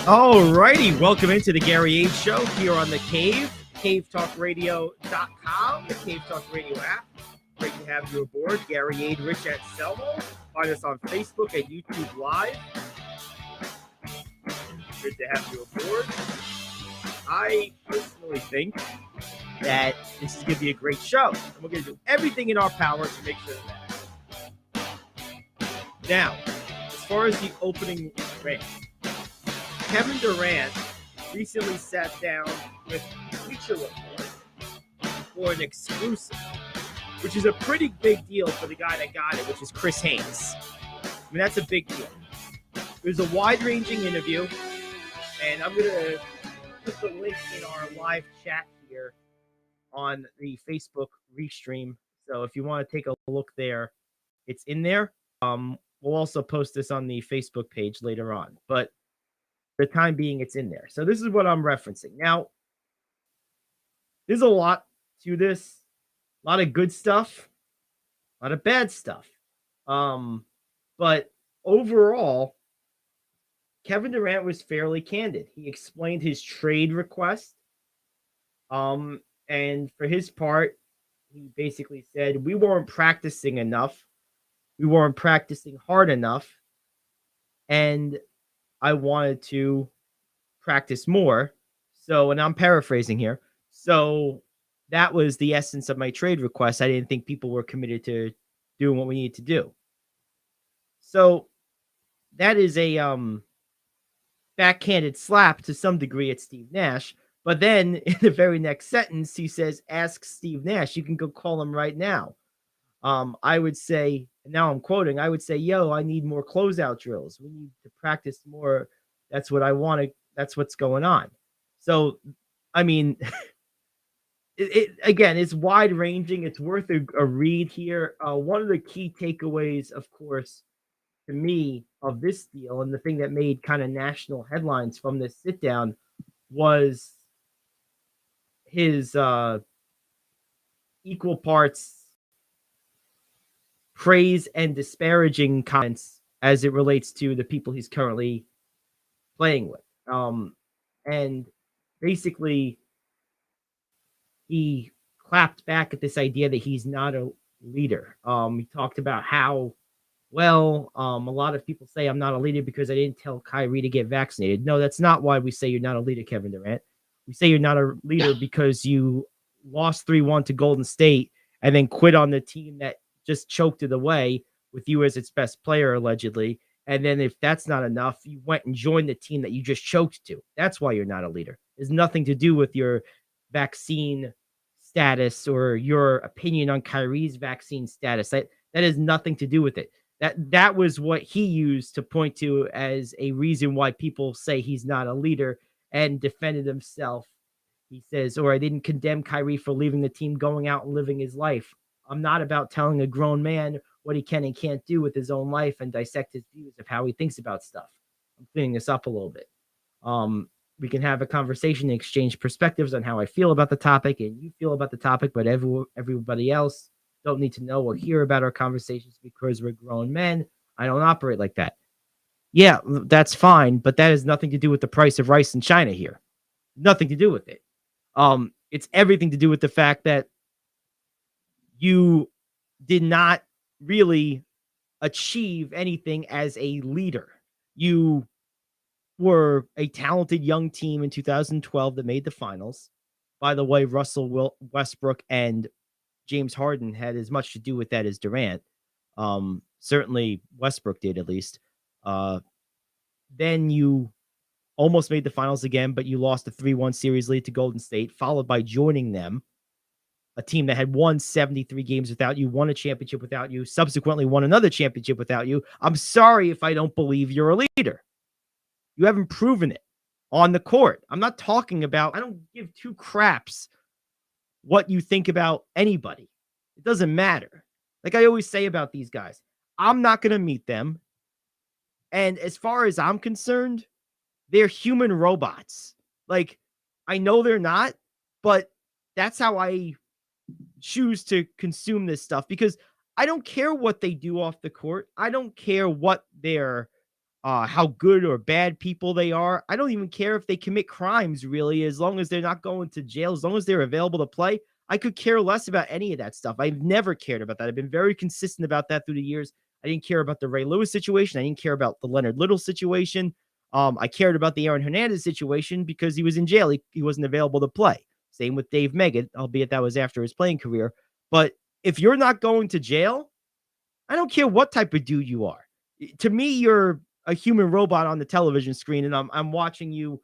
Alrighty, welcome into the Gary Ayd Show here on the Cave, cavetalkradio.com, the Cave Talk Radio app. Great to have you aboard. Gary Ayd, Rich at Selmo. Find us on Facebook and YouTube Live. Good to have you aboard. I personally think that this is going to be a great show, and we're going to do everything in our power to make sure of that. Now, as far as the opening rant, Kevin Durant recently sat down with Bleacher for an exclusive, which is a pretty big deal for the guy that got it, which is Chris Haynes. I mean, that's a big deal. It was a wide-ranging interview, and I'm going to put the link in our live chat here on the Facebook restream. So if you want to take a look there, it's in there. We'll also post this on the Facebook page later on. But for the time being, it's in there. So this is what I'm referencing. Now, there's a lot to this. A lot of good stuff. A lot of bad stuff. But overall, Kevin Durant was fairly candid. He explained his trade request. And for his part, he basically said, we weren't practicing enough. We weren't practicing hard enough. And I wanted to practice more. So, and I'm paraphrasing here. So that was the essence of my trade request. I didn't think people were committed to doing what we need to do. So that is a backhanded slap to some degree at Steve Nash. But then in the very next sentence, he says, ask Steve Nash. You can go call him right now. I would say, now I'm quoting, I would say, yo, I need more closeout drills. We need to practice more. That's what I want to, that's what's going on. So, I mean, again, it's wide ranging. It's worth a read here. One of the key takeaways, of course, to me of this deal, and the thing that made kind of national headlines from this sit down, was his equal parts praise and disparaging comments as it relates to the people he's currently playing with. And basically, he clapped back at this idea that he's not a leader. He talked about how, well, a lot of people say I'm not a leader because I didn't tell Kyrie to get vaccinated. No, that's not why we say you're not a leader, Kevin Durant. We say you're not a leader because you lost 3-1 to Golden State and then quit on the team that just choked it away with you as its best player, allegedly. And then if that's not enough, you went and joined the team that you just choked to. That's why you're not a leader. It has nothing to do with your vaccine status or your opinion on Kyrie's vaccine status. That has nothing to do with it. That was what he used to point to as a reason why people say he's not a leader, and defended himself. He says, or I didn't condemn Kyrie for leaving the team, going out and living his life. I'm not about telling a grown man what he can and can't do with his own life and dissect his views of how he thinks about stuff. I'm cleaning this up a little bit. We can have a conversation and exchange perspectives on how I feel about the topic and you feel about the topic, but everybody else don't need to know or hear about our conversations because we're grown men. I don't operate like that. Yeah, that's fine, but that has nothing to do with the price of rice in China here. Nothing to do with it. It's everything to do with the fact that you did not really achieve anything as a leader. You were a talented young team in 2012 that made the finals. By the way, Russell Westbrook and James Harden had as much to do with that as Durant. Certainly Westbrook did, at least. Then you almost made the finals again, but you lost a 3-1 series lead to Golden State, followed by joining them, a team that had won 73 games without you, won a championship without you, subsequently won another championship without you. I'm sorry if I don't believe you're a leader. You haven't proven it on the court. I'm not talking about, I don't give two craps what you think about anybody. It doesn't matter. Like I always say about these guys, I'm not going to meet them. And as far as I'm concerned, they're human robots. Like, I know they're not, but that's how I choose to consume this stuff, because I don't care what they do off the court. I don't care what their how good or bad people they are. I don't even care if they commit crimes, really, as long as they're not going to jail, as long as they're available to play. I could care less about any of that stuff. I've never cared about that. I've been very consistent about that through the years. I didn't care about the Ray Lewis situation. I didn't care about the Leonard Little situation. I cared about the Aaron Hernandez situation because he was in jail. He wasn't available to play. Same with Dave Meggett, albeit that was after his playing career. But if you're not going to jail, I don't care what type of dude you are. To me, you're a human robot on the television screen, and I'm watching you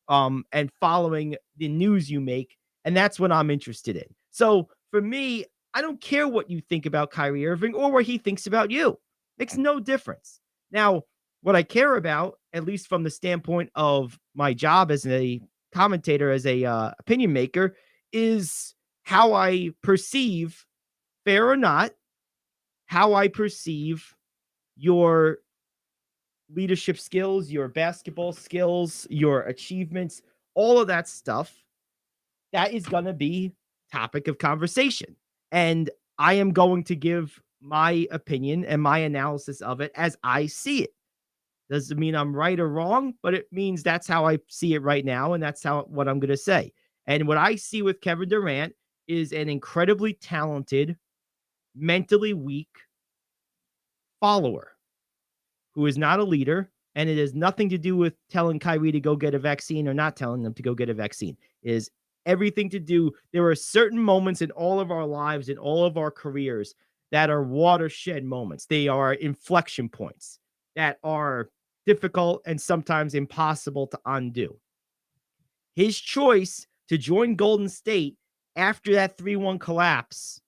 and following the news you make, and that's what I'm interested in. So for me, I don't care what you think about Kyrie Irving or what he thinks about you. Makes no difference. Now, what I care about, at least from the standpoint of my job as a commentator, as a opinion maker, is how I perceive, fair or not, how I perceive your leadership skills, your basketball skills, your achievements, all of that stuff. That is going to be topic of conversation. And I am going to give my opinion and my analysis of it as I see it. Doesn't mean I'm right or wrong, but it means that's how I see it right now. And that's what I'm going to say. And what I see with Kevin Durant is an incredibly talented, mentally weak follower who is not a leader, and it has nothing to do with telling Kyrie to go get a vaccine or not telling them to go get a vaccine. It is everything to do. There are certain moments in all of our lives, in all of our careers, that are watershed moments. They are inflection points that are difficult and sometimes impossible to undo. His choice to join Golden State after that 3-1 collapse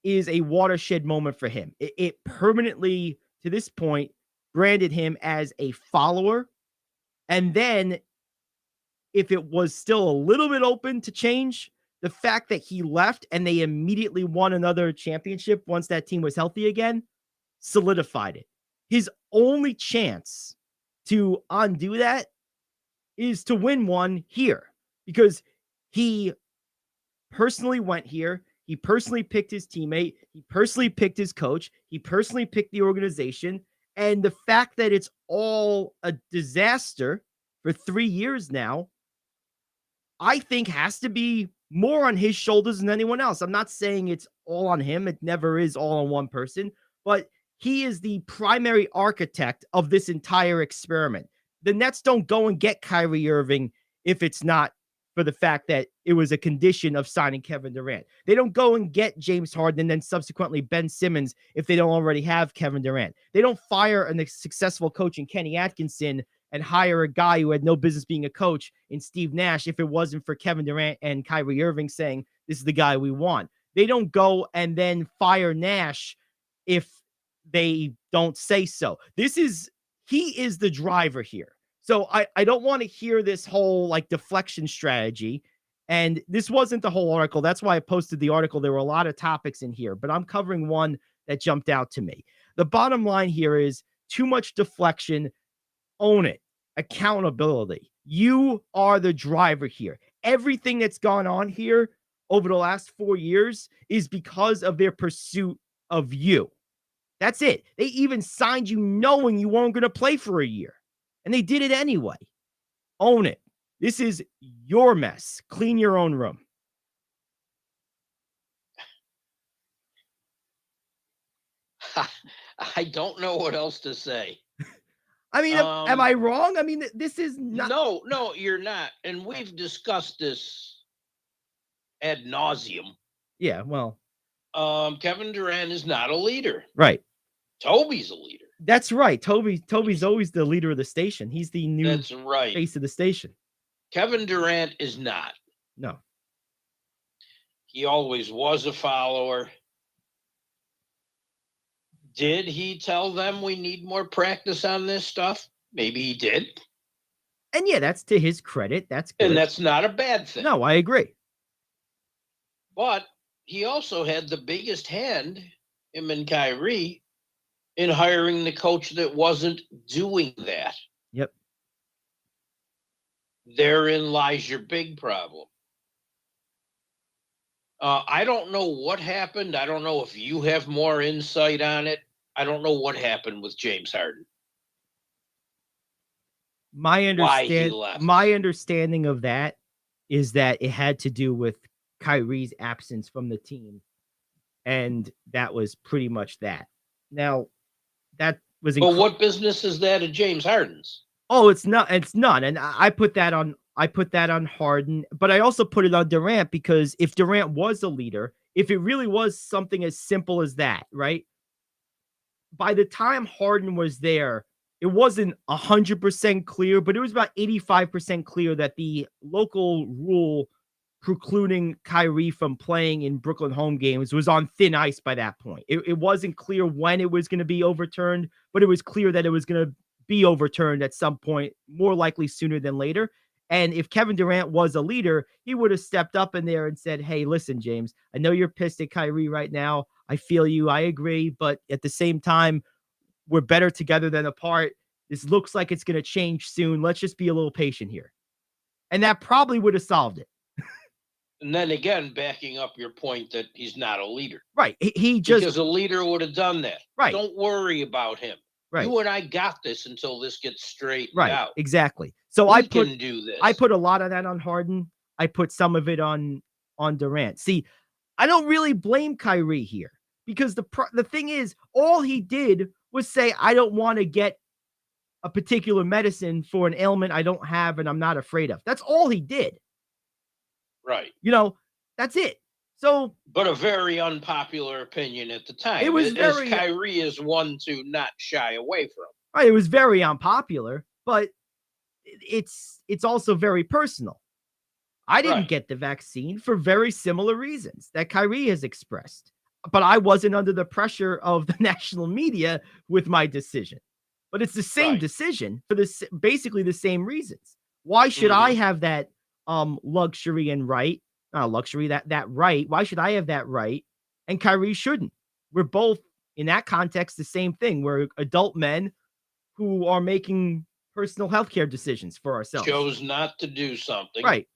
is a watershed moment for him. It permanently, to this point, branded him as a follower. And then, if it was still a little bit open to change, the fact that he left and they immediately won another championship once that team was healthy again solidified it. His only chance to undo that is to win one here, because he personally went here. He personally picked his teammate. He personally picked his coach. He personally picked the organization. And the fact that it's all a disaster for 3 years now, I think has to be more on his shoulders than anyone else. I'm not saying it's all on him. It never is all on one person, but he is the primary architect of this entire experiment. The Nets don't go and get Kyrie Irving if it's not for the fact that it was a condition of signing Kevin Durant. They don't go and get James Harden and then subsequently Ben Simmons if they don't already have Kevin Durant. They don't fire a successful coach in Kenny Atkinson and hire a guy who had no business being a coach in Steve Nash if it wasn't for Kevin Durant and Kyrie Irving saying, this is the guy we want. They don't go and then fire Nash if they don't say so. He is the driver here. So I don't want to hear this whole like deflection strategy. And this wasn't the whole article. That's why I posted the article. There were a lot of topics in here, but I'm covering one that jumped out to me. The bottom line here is too much deflection. Own it. Accountability. You are the driver here. Everything that's gone on here over the last 4 years is because of their pursuit of you. That's it. They even signed you knowing you weren't going to play for a year. And they did it anyway. Own it. This is your mess. Clean your own room. I don't know what else to say. I mean, am I wrong? I mean, this is not. No, you're not. And we've discussed this ad nauseum. Yeah, well. Kevin Durant is not a leader. Right. Toby's a leader. That's right. Toby's always the leader of the station. He's the new face of the station. Kevin Durant is not. No. He always was a follower. Did he tell them we need more practice on this stuff? Maybe he did. And yeah, that's to his credit. That's good. And that's not a bad thing. No, I agree. But he also had the biggest hand, him and Kyrie, in hiring the coach that wasn't doing that. Yep. Therein lies your big problem. I don't know what happened. I don't know if you have more insight on it. I don't know what happened with James Harden. why he left. My understanding of that is that it had to do with Kyrie's absence from the team, and that was pretty much that. Now, that was But what business is that of James Harden's? Oh, it's not. It's none. And I put that on. I put that on Harden, but I also put it on Durant because if Durant was a leader, if it really was something as simple as that, right? By the time Harden was there, it wasn't 100% clear, but it was about 85% clear that the local rule precluding Kyrie from playing in Brooklyn home games was on thin ice by that point. It wasn't clear when it was going to be overturned, but it was clear that it was going to be overturned at some point, more likely sooner than later. And if Kevin Durant was a leader, he would have stepped up in there and said, hey, listen, James, I know you're pissed at Kyrie right now. I feel you. I agree. But at the same time, we're better together than apart. This looks like it's going to change soon. Let's just be a little patient here. And that probably would have solved it. And then again, backing up your point that he's not a leader. Right. He just. Because a leader would have done that. Right. Don't worry about him. Right. You and I got this until this gets straightened out. Exactly. So we can do this. I put a lot of that on Harden. I put some of it on Durant. See, I don't really blame Kyrie here because the thing is, all he did was say, I don't want to get a particular medicine for an ailment I don't have and I'm not afraid of. That's all he did. Right. That's it. So, but a very unpopular opinion at the time. It was very. Kyrie is one to not shy away from. Right. It was very unpopular, but it's also very personal. I didn't get the vaccine for very similar reasons that Kyrie has expressed, but I wasn't under the pressure of the national media with my decision. But it's the same decision for basically the same reasons. Why should I have that luxury and right? Not luxury, that right. Why should I have that right? And Kyrie shouldn't. We're both in that context the same thing. We're adult men who are making personal healthcare decisions for ourselves. Chose not to do something. Right.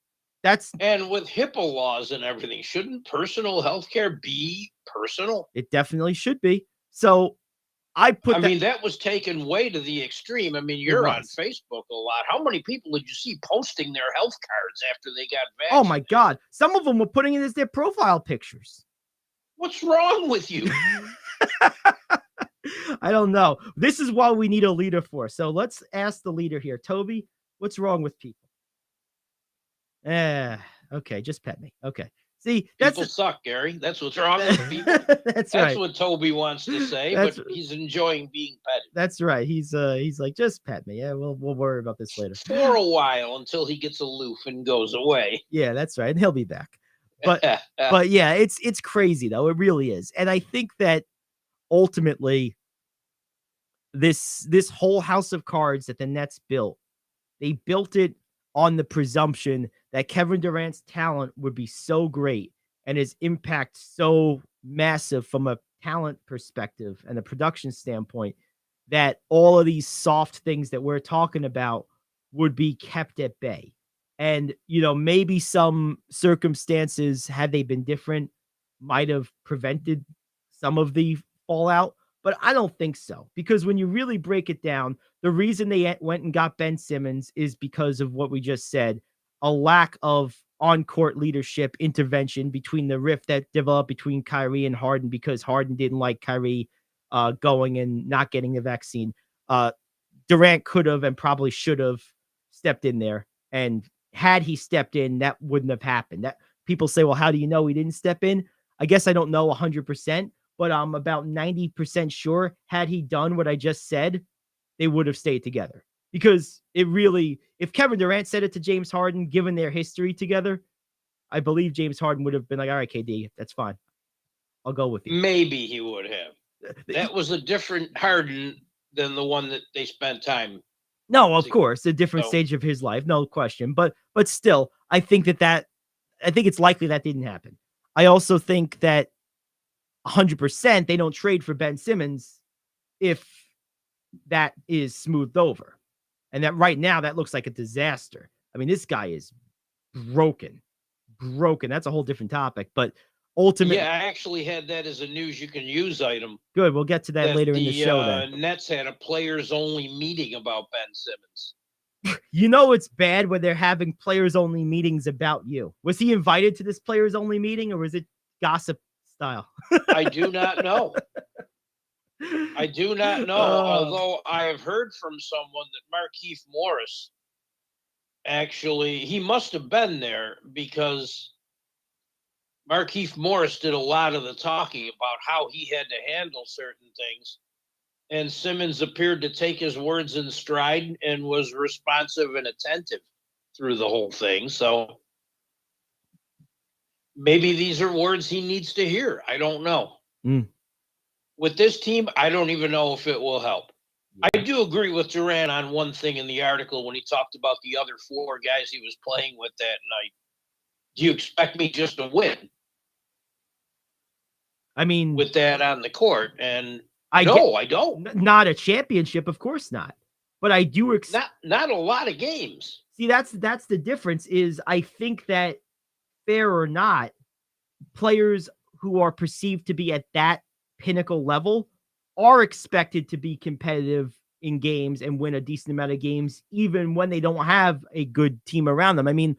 And with HIPAA laws and everything, shouldn't personal healthcare be personal? It definitely should be. So I mean, that was taken way to the extreme. I mean, you're on Facebook a lot. How many people did you see posting their health cards after they got vaccinated? Oh my God. Some of them were putting it as their profile pictures. What's wrong with you? I don't know. This is why we need a leader for. So let's ask the leader here. Toby, what's wrong with people? Okay, just pet me. Okay. See, people suck, Gary. That's what's wrong with people. That's right. What Toby wants to say, but he's enjoying being petted. That's right. He's like, just pet me. Yeah, we'll worry about this later. For a while until he gets aloof and goes away. Yeah, that's right. And he'll be back. But but yeah, it's crazy though. It really is. And I think that ultimately this whole house of cards that the Nets built, they built it on the presumption that Kevin Durant's talent would be so great and his impact so massive from a talent perspective and a production standpoint that all of these soft things that we're talking about would be kept at bay. And, maybe some circumstances, had they been different, might have prevented some of the fallout. But I don't think so, because when you really break it down, the reason they went and got Ben Simmons is because of what we just said, a lack of on-court leadership intervention between the rift that developed between Kyrie and Harden because Harden didn't like Kyrie going and not getting the vaccine. Durant could have and probably should have stepped in there. And had he stepped in, that wouldn't have happened. That people say, well, how do you know he didn't step in? I guess I don't know 100%. But I'm about 90% sure had he done what I just said, they would have stayed together. Because if Kevin Durant said it to James Harden, given their history together, I believe James Harden would have been like, all right, KD, that's fine. I'll go with you. Maybe he would have. That was a different Harden than the one that they spent time. No, of course, a different stage of his life, no question. But still, I think it's likely that didn't happen. I also think that 100% they don't trade for Ben Simmons if that is smoothed over. And that right now that looks like a disaster. I mean, this guy is broken. That's a whole different topic, but ultimately. Yeah, I actually had that as a news you can use item. Good. We'll get to that later in the show then. Nets had a players only meeting about Ben Simmons. You know it's bad when they're having players-only meetings about you. Was he invited to this players-only meeting, or was it gossip style? I do not know. I do not know. Although I have heard from someone that Markeith Morris actually, he must have been there because Markeith Morris did a lot of the talking about how he had to handle certain things. And Simmons appeared to take his words in stride and was responsive and attentive through the whole thing. So maybe these are words he needs to hear. I don't know. With this team, I don't even know if it will help. I do agree with Durant on one thing in the article when he talked about the other 4 guys he was playing with that night. Do you expect me just to win? I mean, with that on the court, and I don't. Not a championship, of course not. But I do not a lot of games. See, that's the difference. Is I think that, fair or not, players who are perceived to be at that pinnacle level are expected to be competitive in games and win a decent amount of games, even when they don't have a good team around them. I mean,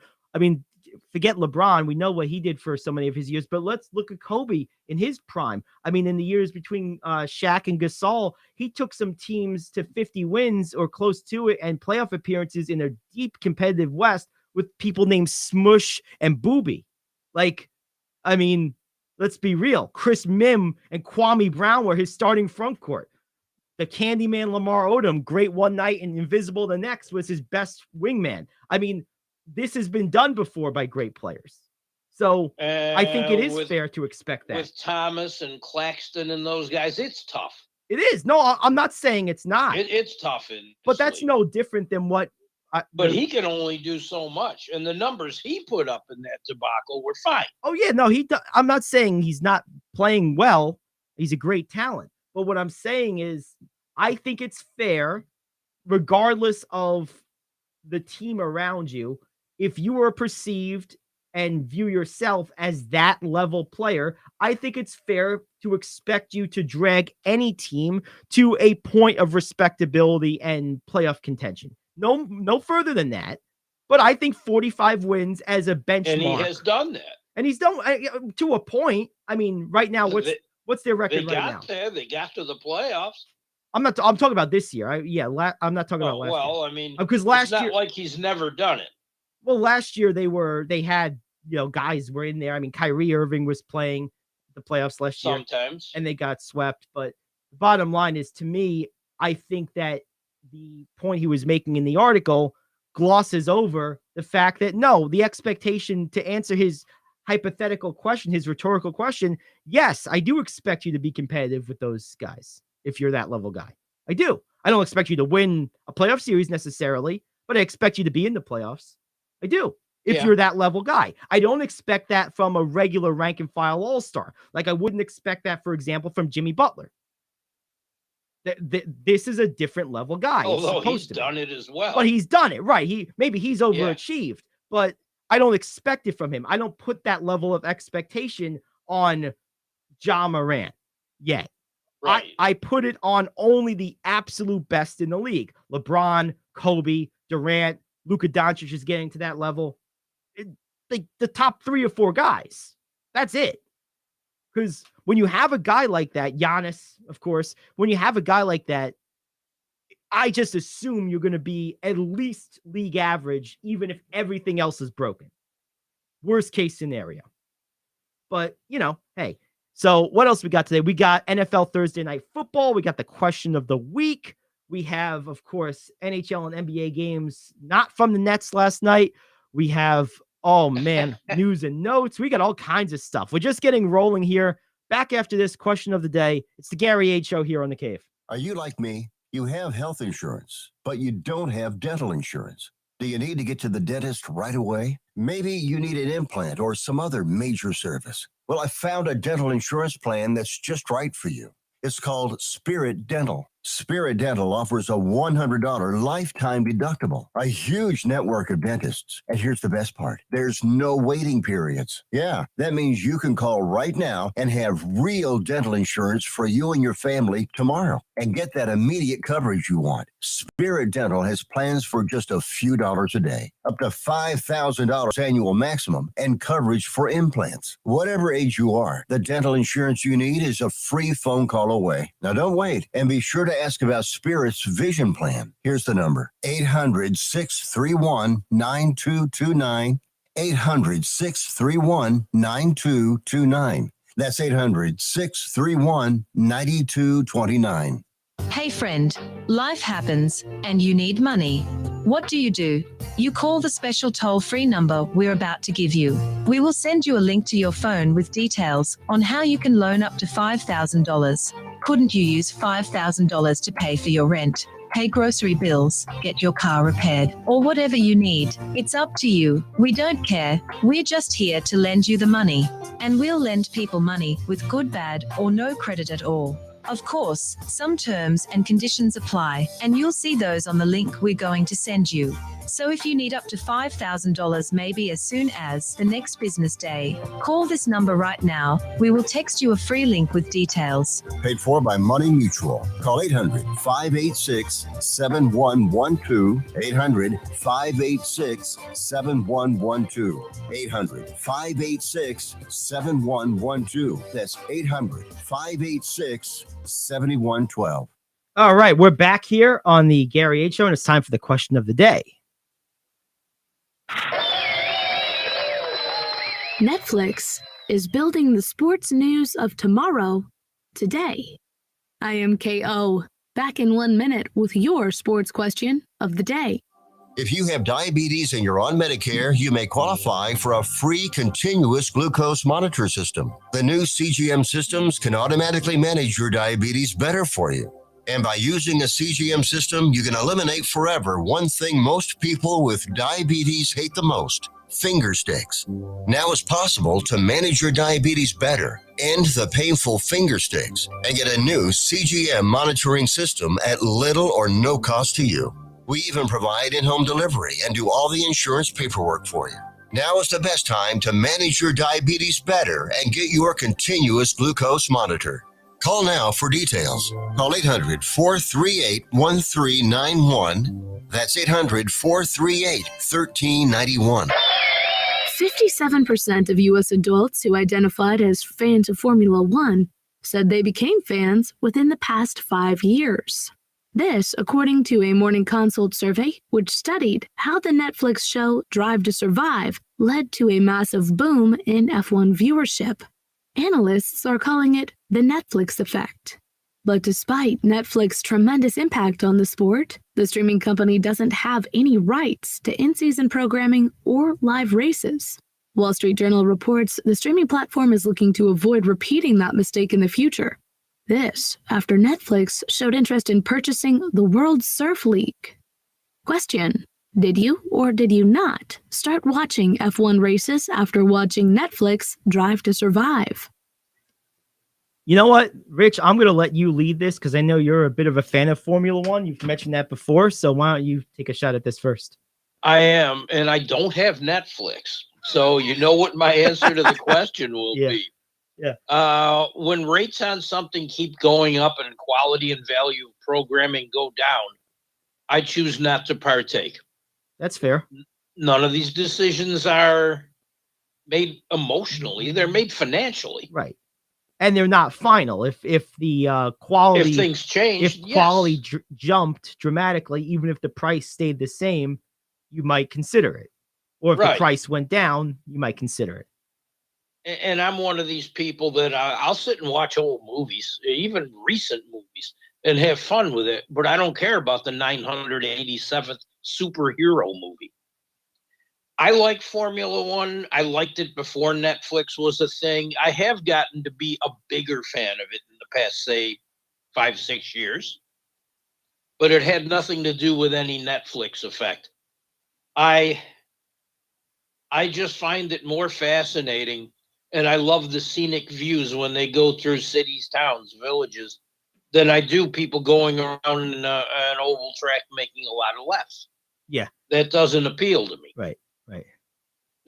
forget LeBron. We know what he did for so many of his years, but let's look at Kobe in his prime. I mean, in the years between Shaq and Gasol, he took some teams to 50 wins or close to it and playoff appearances in a deep competitive West with people named Smush and Boobie. Like, I mean, let's be real. Chris Mim and Kwame Brown were his starting front court. The Candyman Lamar Odom, great one night and invisible the next, was his best wingman. I mean, this has been done before by great players. So I think it is fair to expect that. With Thomas and Claxton and those guys, it's tough. It is. No, I'm not saying it's not. It's tough. But that's no different than what... But he can only do so much. And the numbers he put up in that debacle were fine. Oh, yeah. No, I'm not saying he's not playing well. He's a great talent. But what I'm saying is I think it's fair, regardless of the team around you, if you are perceived and view yourself as that level player, I think it's fair to expect you to drag any team to a point of respectability and playoff contention. No further than that. But I think 45 wins as a benchmark. And he has done that. And he's done to a point. I mean, right now, what's their record right now? They got to the playoffs. I'm talking about this year. I'm not talking about last year. Well, I mean, because last year, it's not like he's never done it. Well, last year they had, guys were in there. I mean, Kyrie Irving was playing the playoffs last year. Sometimes. And they got swept. But the bottom line is, to me, I think that the point he was making in the article glosses over the fact that, no, the expectation to answer his hypothetical question, his rhetorical question, yes, I do expect you to be competitive with those guys if you're that level guy. I do. I don't expect you to win a playoff series necessarily, but I expect you to be in the playoffs. I do. If you're that level guy. I don't expect that from a regular rank and file all-star. Like I wouldn't expect that, for example, from Jimmy Butler. This is a different level guy. Although he's done it as well. But he's done it, right. Maybe he's overachieved, but I don't expect it from him. I don't put that level of expectation on Ja Morant yet. Right. I put it on only the absolute best in the league. LeBron, Kobe, Durant, Luka Doncic is getting to that level. The top 3 or 4 guys. That's it. Because when you have a guy like that, Giannis, of course, when you have a guy like that, I just assume you're going to be at least league average, even if everything else is broken. Worst case scenario. But, hey. So what else we got today? We got NFL Thursday Night Football. We got the question of the week. We have, of course, NHL and NBA games not from the Nets last night. We have, news and notes. We got all kinds of stuff. We're just getting rolling here. Back after this question of the day. It's the Gary Ayd Show here on The Cave. Are you like me? You have health insurance, but you don't have dental insurance. Do you need to get to the dentist right away? Maybe you need an implant or some other major service. Well, I found a dental insurance plan that's just right for you. It's called Spirit Dental. Spirit Dental offers a $100 lifetime deductible, a huge network of dentists. And here's the best part. There's no waiting periods. Yeah, that means you can call right now and have real dental insurance for you and your family tomorrow. and get that immediate coverage you want. Spirit Dental has plans for just a few dollars a day, up to $5,000 annual maximum, and coverage for implants. Whatever age you are, the dental insurance you need is a free phone call away. Now don't wait, and be sure to ask about Spirit's vision plan. Here's the number: 800-631-9229. 800-631-9229. That's 800-631-9229. Hey friend, life happens and you need money. What do? You call the special toll-free number we're about to give you. We will send you a link to your phone with details on how you can loan up to $5,000. Couldn't you use $5,000 to pay for your rent, pay grocery bills, get your car repaired, or whatever you need? It's up to you. We don't care. We're just here to lend you the money. And we'll lend people money with good, bad, or no credit at all. Of course, some terms and conditions apply, and you'll see those on the link we're going to send you. So if you need up to $5,000 maybe as soon as the next business day, call this number right now. We will text you a free link with details. Paid for by Money Mutual. Call 800-586-7112. 800-586-7112. 800-586-7112. That's 800-586-7112. All right, we're back here on the Gary Ayd Show, and it's time for the question of the day. Netflix is building the sports news of tomorrow today. I am KO, back in 1 minute with your sports question of the day. If you have diabetes and you're on Medicare, you may qualify for a free continuous glucose monitor system. The new CGM systems can automatically manage your diabetes better for you. And by using a CGM system, you can eliminate forever one thing most people with diabetes hate the most: finger sticks. Now it's possible to manage your diabetes better, end the painful finger sticks, and get a new CGM monitoring system at little or no cost to you. We even provide in-home delivery and do all the insurance paperwork for you. Now is the best time to manage your diabetes better and get your continuous glucose monitor. Call now for details. Call 800-438-1391. That's 800-438-1391. 57% of U.S. adults who identified as fans of Formula One said they became fans within the past 5 years. This, according to a Morning Consult survey, which studied how the Netflix show Drive to Survive led to a massive boom in F1 viewership. Analysts are calling it the Netflix effect. But despite Netflix's tremendous impact on the sport, the streaming company doesn't have any rights to in-season programming or live races. Wall Street Journal reports the streaming platform is looking to avoid repeating that mistake in the future. This after Netflix showed interest in purchasing the World Surf League. Question: did you or did you not start watching F1 races after watching Netflix Drive to Survive? You know what, Rich? I'm going to let you lead this because I know you're a bit of a fan of Formula One. You've mentioned that before, so why don't you take a shot at this first? I am, and I don't have Netflix. So you know what my answer to the question will be. Yeah. When rates on something keep going up and quality and value of programming go down, I choose not to partake. That's fair. None of these decisions are made emotionally. They're made financially. Right. And they're not final. If the quality, if things change, if quality jumped dramatically, even if the price stayed the same, you might consider it. Or if the price went down, you might consider it. And I'm one of these people that I'll sit and watch old movies, even recent movies, and have fun with it. But I don't care about the 987th superhero movie. I like Formula One. I liked it before Netflix was a thing. I have gotten to be a bigger fan of it in the past, say, 5-6 years. But it had nothing to do with any Netflix effect. I just find it more fascinating, and I love the scenic views when they go through cities, towns, villages, than I do people going around an oval track making a lot of laps. Yeah. That doesn't appeal to me. Right.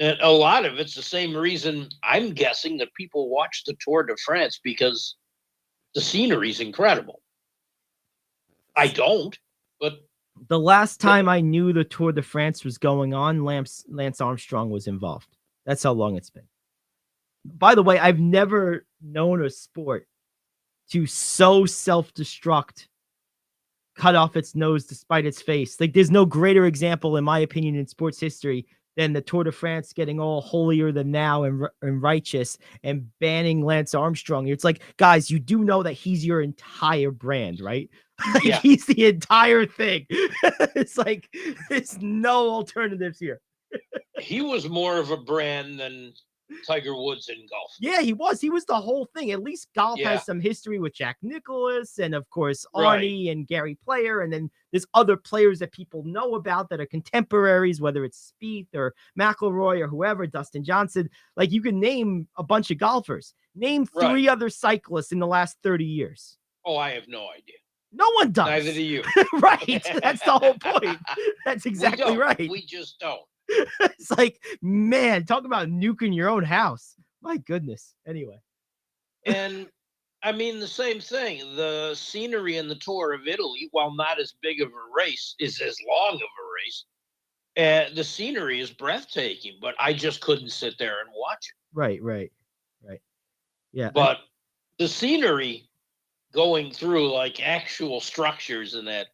And a lot of it's the same reason I'm guessing that people watch the Tour de France, because the scenery is incredible. I don't, but The last time I knew the Tour de France was going on, Lance Armstrong was involved. That's how long it's been. By the way, I've never known a sport to so self-destruct, cut off its nose despite its face. Like, there's no greater example, in my opinion, in sports history than the Tour de France getting all holier than thou and righteous and banning Lance Armstrong. It's like, guys, you do know that he's your entire brand, right? Like, Yeah. he's the entire thing. It's like, there's no alternatives here. he was more of a brand than Tiger Woods in golf. Yeah, he was. He was the whole thing. At least golf Yeah. has some history with Jack Nicklaus and, of course, Right. Arnie and Gary Player. And then there's other players that people know about that are contemporaries, whether it's Spieth or McIlroy or whoever, Dustin Johnson. Like, you can name a bunch of golfers. Name three other cyclists in the last 30 years. Oh, I have no idea. No one does. Neither do you. Right. That's the whole point. That's exactly We don't. right. We just don't. It's like, man, talk about nuking your own house. My goodness. Anyway. And I mean, the same thing. The scenery in the Tour of Italy, while not as big of a race, is as long of a race. And the scenery is breathtaking, but I just couldn't sit there and watch it. Right. Yeah. But the scenery going through like actual structures and that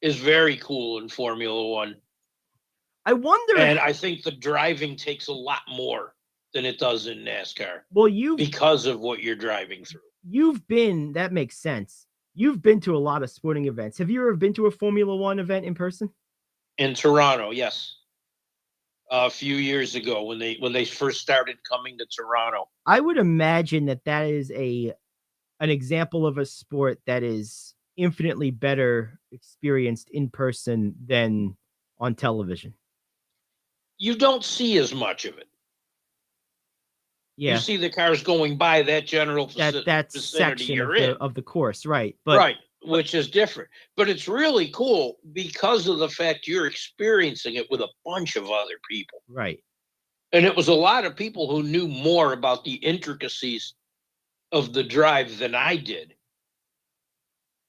is very cool in Formula One. I wonder. And I think the driving takes a lot more than it does in NASCAR Well, because of what you're driving through. that makes sense. You've been to a lot of sporting events. Have you ever been to a Formula One event in person? In Toronto, yes. A few years ago when they first started coming to Toronto. I would imagine that is an example of a sport that is infinitely better experienced in person than on television. You don't see as much of it. Yeah. You see the cars going by that general that vicinity section you're of the course, right? But right, which is different. But it's really cool because of the fact you're experiencing it with a bunch of other people. right. And it was a lot of people who knew more about the intricacies of the drive than I did.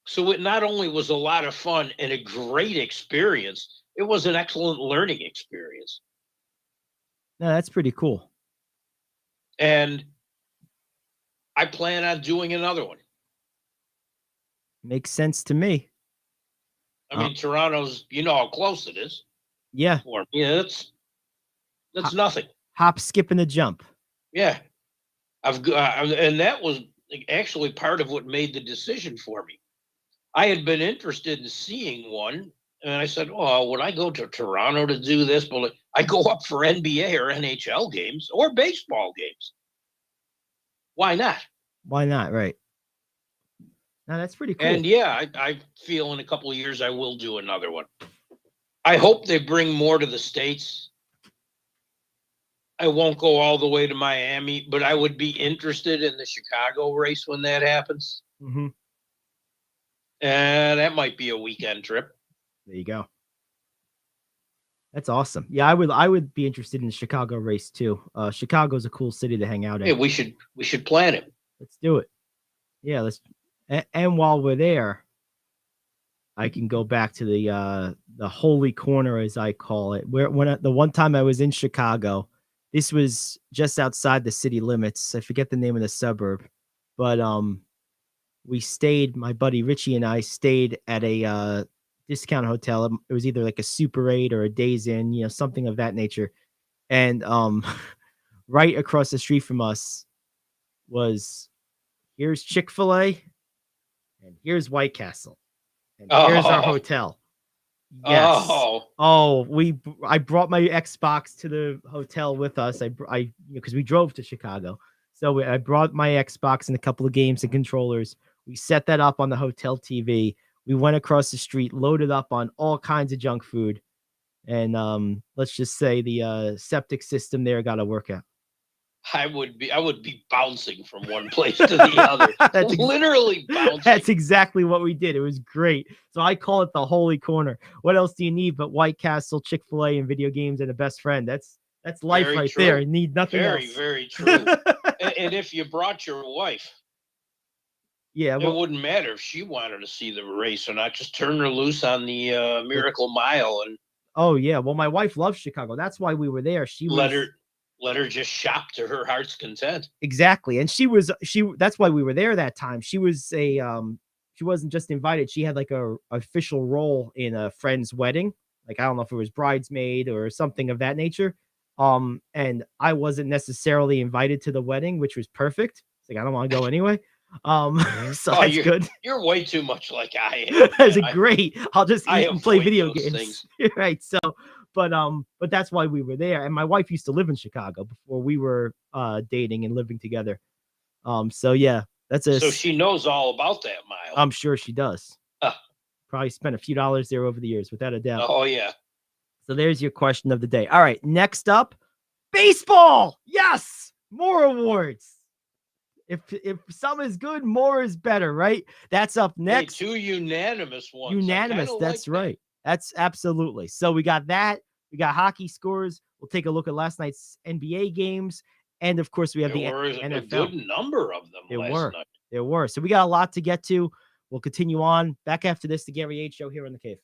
So it not only was a lot of fun and a great experience, it was an excellent learning experience. No, that's pretty cool. And I plan on doing another one. Makes sense to me. I mean, Toronto's, you know how close it is. Yeah. For me. Yeah, that's nothing. Hop, skip, and a jump. Yeah. And that was actually part of what made the decision for me. I had been interested in seeing one, and I said, "Oh, would I go to Toronto to do this?" But I go up for NBA or NHL games or baseball games. Why not? Why not? Right. Now that's pretty cool. And yeah, I feel in a couple of years I will do another one. I hope they bring more to the States. I won't go all the way to Miami, but I would be interested in the Chicago race when that happens. Mm-hmm. And that might be a weekend trip. There you go. That's awesome. Yeah, I would be interested in the Chicago race too. Chicago's a cool city to hang out in. Yeah, we should plan it. Let's do it. Yeah, let's. And while we're there, I can go back to the holy corner, as I call it. The one time I was in Chicago, this was just outside the city limits. I forget the name of the suburb, but we stayed. My buddy Richie and I stayed at a discount hotel. It was either like a Super 8 or a Days Inn, something of that nature. And right across the street from us was, here's Chick-fil-A and here's White Castle. And here's our hotel. Yes. I brought my Xbox to the hotel with us. Because we drove to Chicago. So I brought my Xbox and a couple of games and controllers. We set that up on the hotel TV. We went across the street, loaded up on all kinds of junk food. And let's just say the septic system there got a workout. I would be bouncing from one place to the other. Literally bouncing. That's exactly what we did. It was great. So I call it the holy corner. What else do you need but White Castle, Chick-fil-A, and video games and a best friend? That's life very right true. there. You need nothing else. Very, very true. And if you brought your wife. Yeah, It wouldn't matter if she wanted to see the race or not. Just turn her loose on the Miracle Mile and oh yeah. Well, my wife loves Chicago. That's why we were there. She let was her just shop to her heart's content. exactly, and that's why we were there that time. She wasn't just invited. She had like a official role in a friend's wedding. Like I don't know if it was bridesmaid or something of that nature. And I wasn't necessarily invited to the wedding, which was perfect. It's like I don't want to go anyway. So Oh, that's good. You're way too much like I am. That's man. great. I'll just I eat and play avoid video those games. things. Right. So, but that's why we were there. And my wife used to live in Chicago before we were dating and living together. So yeah, So she knows all about that mile. I'm sure she does. Huh. Probably spent a few dollars there over the years, without a doubt. Oh yeah. So there's your question of the day. All right, next up, baseball. Yes, more awards. If some is good, more is better, right? That's up next. Hey, 2 unanimous ones. Unanimous. That's right. That's absolutely. So we got that. We got hockey scores. We'll take a look at last night's NBA games, and of course we have There were NFL. a good number of them last night. There were. So we got a lot to get to. We'll continue on. Back after this, the Gary Ayd Show here on The Cave.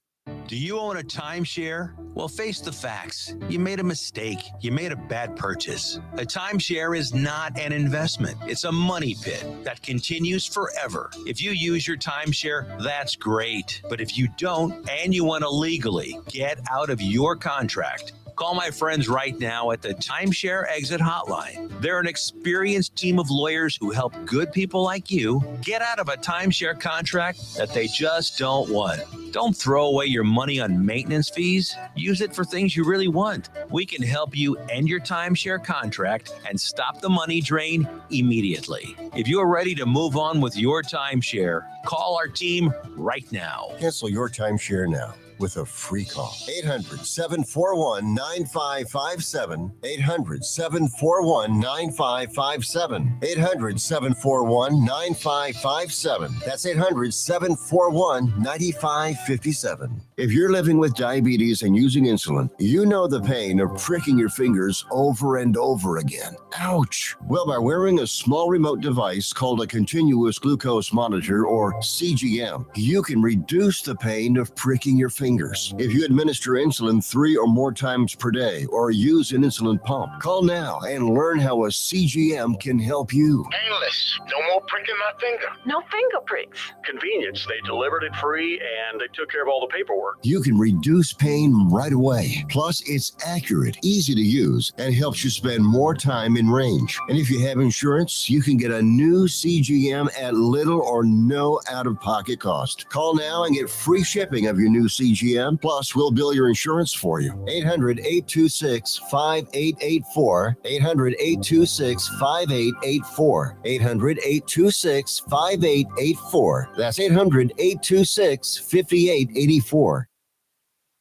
Do you own a timeshare? Well, face the facts. You made a mistake. You made a bad purchase. A timeshare is not an investment. It's a money pit that continues forever. If you use your timeshare, that's great. But if you don't and you want to legally get out of your contract, call my friends right now at the Timeshare Exit Hotline. They're an experienced team of lawyers who help good people like you get out of a timeshare contract that they just don't want. Don't throw away your money on maintenance fees. Use it for things you really want. We can help you end your timeshare contract and stop the money drain immediately. If you're ready to move on with your timeshare, call our team right now. Cancel your timeshare now with a free call. 800-741-9557. 800-741-9557. 800-741-9557. That's 800-741-9557. If you're living with diabetes and using insulin, you know the pain of pricking your fingers over and over again. Ouch! Well, by wearing a small remote device called a continuous glucose monitor, or CGM, you can reduce the pain of pricking your fingers. If you administer insulin 3 or more times per day or use an insulin pump, call now and learn how a CGM can help you. Painless. No more pricking my finger. No finger pricks. Convenience. They delivered it free and they took care of all the paperwork. You can reduce pain right away. Plus, it's accurate, easy to use, and helps you spend more time in range. And if you have insurance, you can get a new CGM at little or no out-of-pocket cost. Call now and get free shipping of your new CGM. Plus, we'll bill your insurance for you. 800-826-5884. 800-826-5884. 800-826-5884. That's 800-826-5884.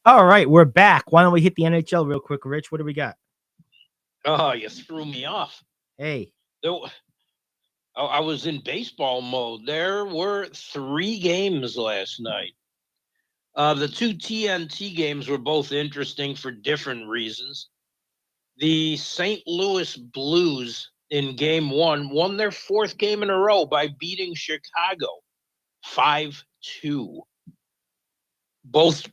All right, we're back. Why don't we hit the NHL real quick, Rich? What do we got? Oh, you threw me off. Hey. I was in baseball mode. There were 3 games last night. The 2 TNT games were both interesting for different reasons. The St. Louis Blues in Game 1 won their 4th game in a row by beating Chicago 5-2. Both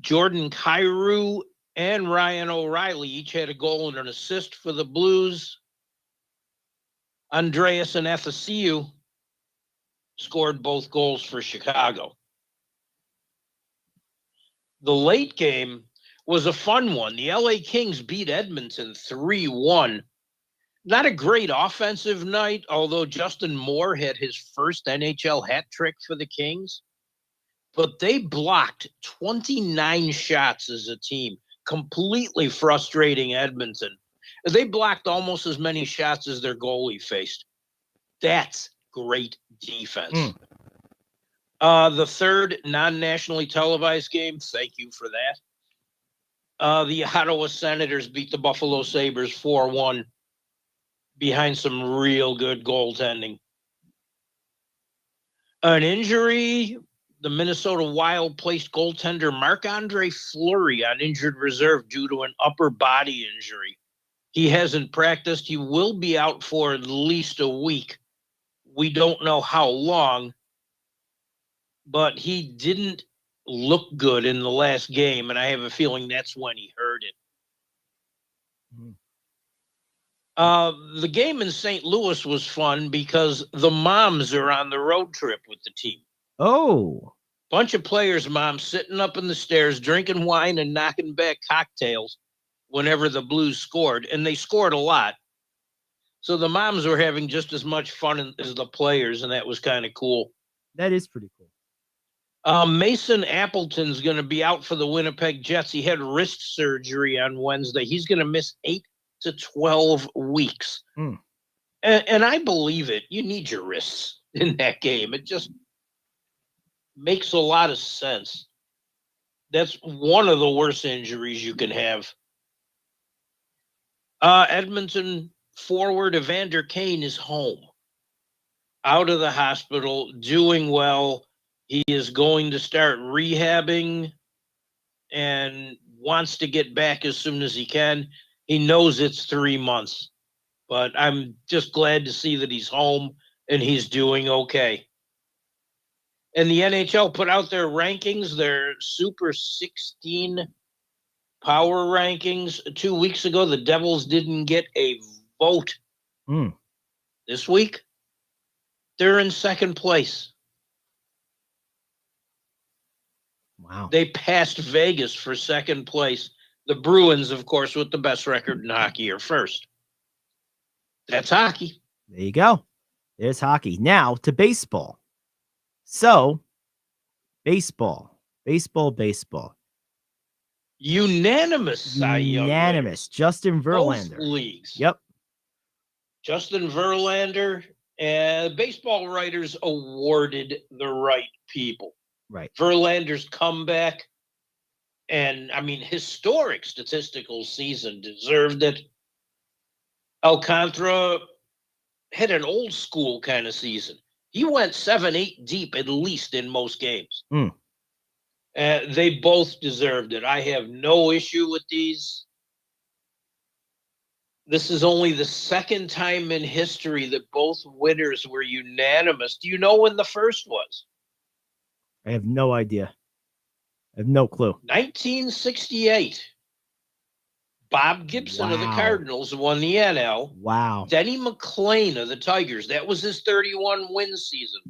Jordan Kyrou and Ryan O'Reilly each had a goal and an assist for the Blues. Andreas and Athasiou scored both goals for Chicago. The late game was a fun one. The LA Kings beat Edmonton 3-1. Not a great offensive night, although Justin Moore had his first NHL hat trick for the Kings. But they blocked 29 shots as a team, completely frustrating Edmonton. They blocked almost as many shots as their goalie faced. That's great defense. The third non-nationally televised game, thank you for that. The Ottawa Senators beat the Buffalo Sabres 4-1 behind some real good goaltending. An injury, the Minnesota Wild placed goaltender Marc-Andre Fleury on injured reserve due to an upper body injury. He hasn't practiced. He will be out for at least a week We don't know how long, but he didn't look good in the last game, and I have a feeling that's when he hurt it. The game in St. Louis was fun because the moms are on the road trip with the team. Oh. Bunch of players' moms sitting up in the stairs, drinking wine and knocking back cocktails whenever the Blues scored, and they scored a lot. So the moms were having just as much fun as the players, and that was kind of cool. That is pretty cool. Mason Appleton's going to be out for the Winnipeg Jets. He had wrist surgery on Wednesday. He's going to miss 8 to 12 weeks. And I believe it. You need your wrists in that game. It just makes a lot of sense. That's one of the worst injuries you can have. Edmonton forward Evander Kane is home, out of the hospital, doing well. He is going to start rehabbing and wants to get back as soon as he can. He knows it's 3 months, but I'm just glad to see that he's home and he's doing okay. And the NHL put out their rankings, their Super 16 power rankings 2 weeks ago. The Devils didn't get a vote. This week, they're in second place. Wow. They passed Vegas for second place. The Bruins, of course, with the best record in hockey, are first. That's hockey. There you go. There's hockey. Now to baseball. So, baseball. Unanimous Cy Young. Unanimous. Justin Verlander. Both leagues. Yep. Justin Verlander, and baseball writers awarded the right people. Right. Verlander's comeback, and I mean, historic statistical season, deserved it. Alcantara had an old school kind of season. He went 7-8 deep at least in most games. They both deserved it. I have no issue with these. This is only the second time in history that both winners were unanimous. Do you know when the first was? I have no idea. I have no clue. 1968. Bob Gibson of the Cardinals won the NL. Wow. Denny McClain of the Tigers. That was his 31-win season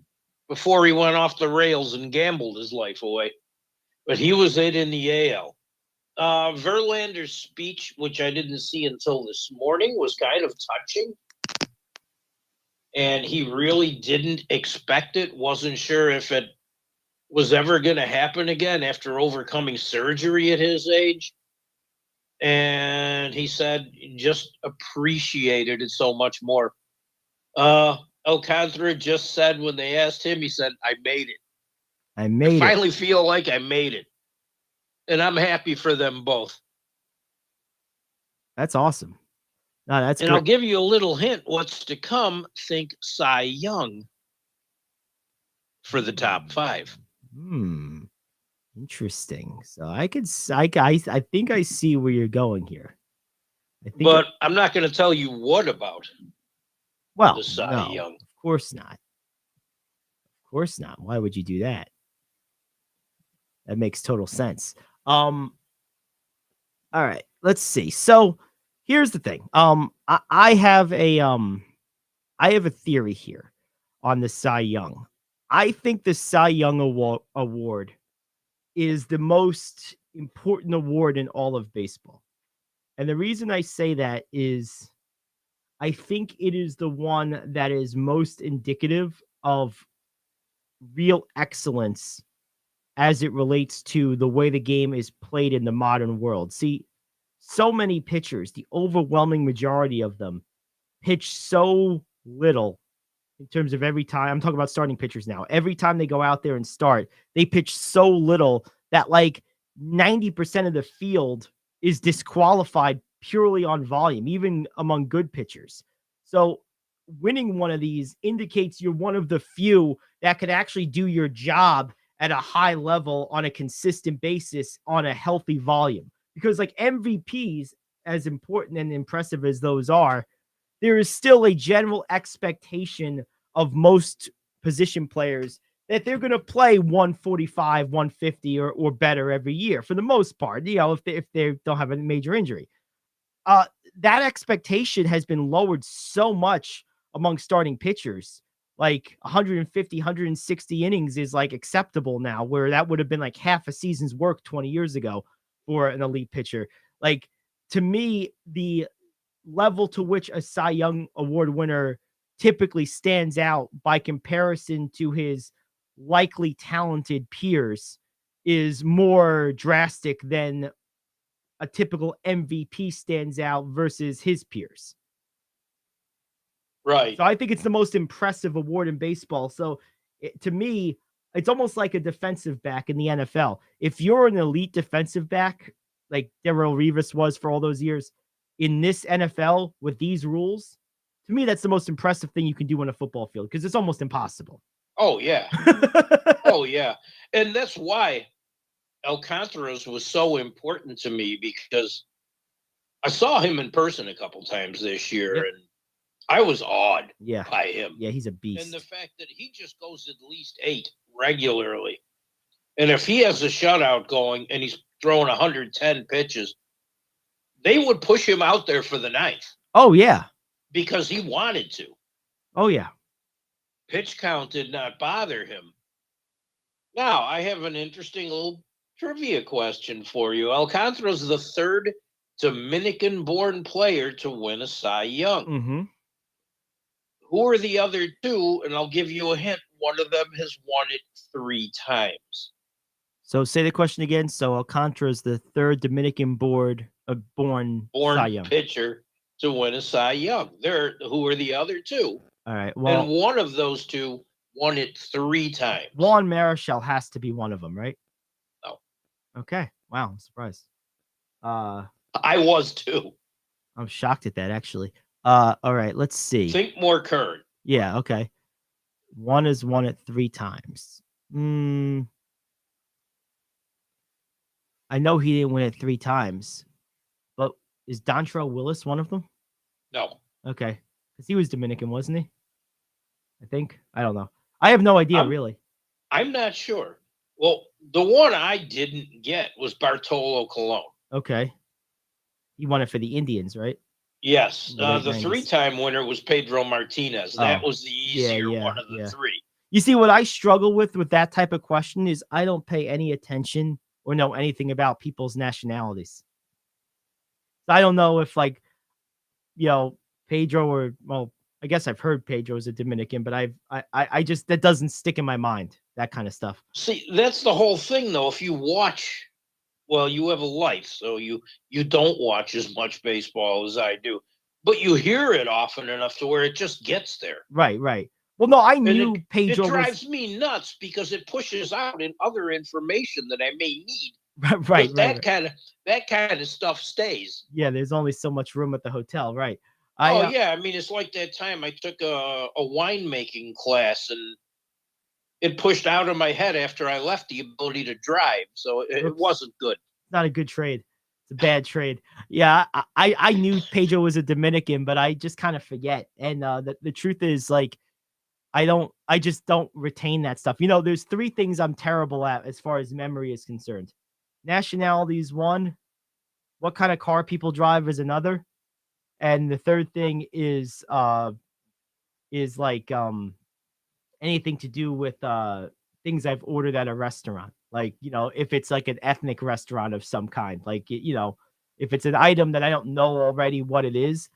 before he went off the rails and gambled his life away. But he was it in the AL. Verlander's speech, which I didn't see until this morning, was kind of touching. And he really didn't expect it. Wasn't sure if it was ever going to happen again after overcoming surgery at his age. And he said, just appreciated it so much more. Alcantara just said when they asked him, he said, I made it. I finally feel like I made it. And I'm happy for them both. That's awesome. No, that's and great. I'll give you a little hint. What's to come? Think Cy Young for the top 5. Interesting. So I think I see where you're going here. But I'm not going to tell you what about the Cy Young. Of course not. Of course not. Why would you do that? That makes total sense. All right, let's see. So here's the thing. I have a theory here on the Cy Young. I think the Cy Young award is the most important award in all of baseball. And the reason I say that is I think it is the one that is most indicative of real excellence as it relates to the way the game is played in the modern world. See, so many pitchers, the overwhelming majority of them, pitch so little in terms of every time. I'm talking about starting pitchers now. Every time they go out there and start, they pitch so little that like 90% of the field is disqualified purely on volume, even among good pitchers. So winning one of these indicates you're one of the few that could actually do your job at a high level on a consistent basis on a healthy volume. Because like MVPs, as important and impressive as those are, there is still a general expectation of most position players that they're going to play 145, 150 or better every year for the most part, if they don't have a major injury. That expectation has been lowered so much among starting pitchers. Like 150, 160 innings is like acceptable now, where that would have been like half a season's work 20 years ago for an elite pitcher. Like, to me, the level to which a Cy Young Award winner typically stands out by comparison to his likely talented peers is more drastic than a typical MVP stands out versus his peers. Right. So I think it's the most impressive award in baseball. So to me, it's almost like a defensive back in the NFL. If you're an elite defensive back, like Darrelle Revis was for all those years, in this NFL with these rules, to me, that's the most impressive thing you can do on a football field because it's almost impossible. Oh, yeah. Oh, yeah. And that's why Alcantara's was so important to me, because I saw him in person a couple times this year, Yep. and I was awed Yeah. by him. Yeah, he's a beast. And the fact that he just goes at least 8 regularly. And if he has a shutout going and he's throwing 110 pitches, they would push him out there for the 9th Oh, yeah. because he wanted to. Oh, yeah. Pitch count did not bother him. Now, I have an interesting little trivia question for you. Alcantara's the 3rd Dominican-born player to win a Cy Young. Mm-hmm. Who are the other 2? And I'll give you a hint. One of them has won it 3 times. So say the question again. So Alcantara is the 3rd Dominican-born Cy Young pitcher to win a Cy Young. Who are the other 2? All right. Well, And one of those 2 won it 3 times. Juan Marichal has to be one of them, right? No. Okay. Wow. I'm surprised. I was too. I'm shocked at that, actually. All right. Let's see. Think more current. Yeah. Okay. One has won it 3 times. I know he didn't win it 3 times, but is Dontrelle Willis one of them? No. Okay. Because he was Dominican, wasn't he? I think. I don't know. I have no idea, really. I'm not sure. Well, the one I didn't get was Bartolo Colon. Okay. He won it for the Indians, right? Yes. The late The 90s. 3-time winner was Pedro Martinez. That was the easier one of the 3. You see, what I struggle with that type of question is I don't pay any attention or know anything about people's nationalities. So I don't know if, like, Pedro I guess I've heard Pedro is a Dominican, but I just, that doesn't stick in my mind, that kind of stuff. See, that's the whole thing, though. If you watch, well, you have a life, so you don't watch as much baseball as I do, but you hear it often enough to where it just gets there. Right. Well, no, I knew Pedro It drives me nuts because it pushes out in other information that I may need. right. That kind of stuff stays. Yeah, there's only so much room at the hotel, right? Yeah. I mean, it's like that time I took a winemaking class, and it pushed out of my head after I left the ability to drive. So it wasn't good. Not a good trade. It's a bad trade. Yeah, I knew Pedro was a Dominican, but I just kind of forget. And the truth is, like, I just don't retain that stuff. There's 3 things I'm terrible at as far as memory is concerned. Nationality is 1. What kind of car people drive is another. And the 3rd thing is like anything to do with things I've ordered at a restaurant. Like, if it's like an ethnic restaurant of some kind, like, if it's an item that I don't know already what it is,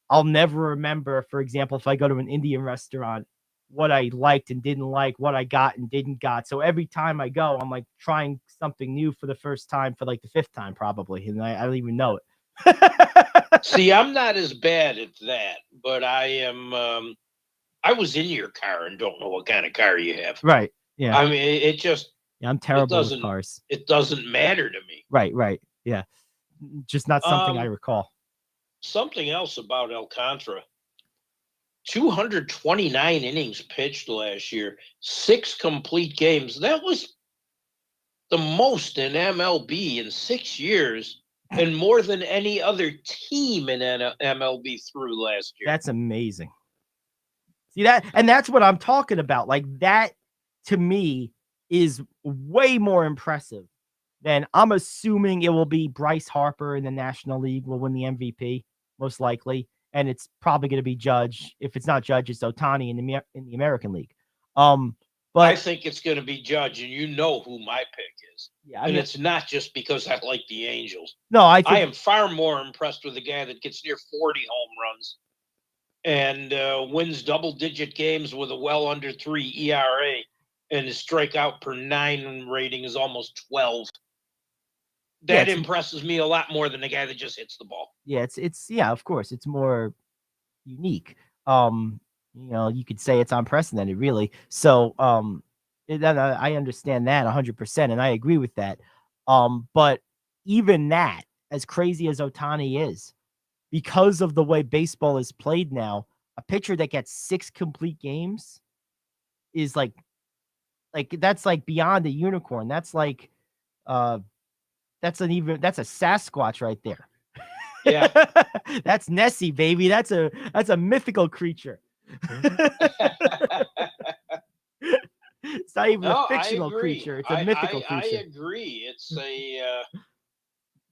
I'll never remember, for example, if I go to an Indian restaurant, what I liked and didn't like, what I got and didn't got. So every time I go, I'm like trying something new for the first time for like the 5th time probably. And I don't even know it. See, I'm not as bad at that, but I am. I was in your car and don't know what kind of car you have. Right. Yeah. I mean, it just. Yeah, I'm terrible with cars. It doesn't matter to me. Right. Yeah. Just not something I recall. Something else about Alcantara. 229 innings pitched last year, 6 complete games. That was the most in MLB in 6 years, and more than any other team in MLB through last year. That's amazing. See that? And that's what I'm talking about. Like that to me is way more impressive than I'm assuming it will be Bryce Harper in the National League will win the MVP, most likely. And it's probably going to be Judge. If it's not Judge, it's Ohtani in the American League. I But think it's going to be Judge, and you know who my pick is. yeah, I And mean, it's not just because I like the Angels. no, I I think am far more impressed with the guy that gets near 40 home runs and wins double-digit games with a well under 3 ERA, and his strikeout per 9 rating is almost 12. That impresses me a lot more than the guy that just hits the ball. yeah, it's yeah, of course, it's more unique. You could say it's unprecedented, really. So, I understand that 100%, and I agree with that. But even that, as crazy as Ohtani is, because of the way baseball is played now, a pitcher that gets 6 complete games is like that's like beyond a unicorn. That's like, that's a Sasquatch right there. Yeah. That's Nessie, baby. That's a mythical creature. It's not even a fictional creature. It's a mythical creature. I agree.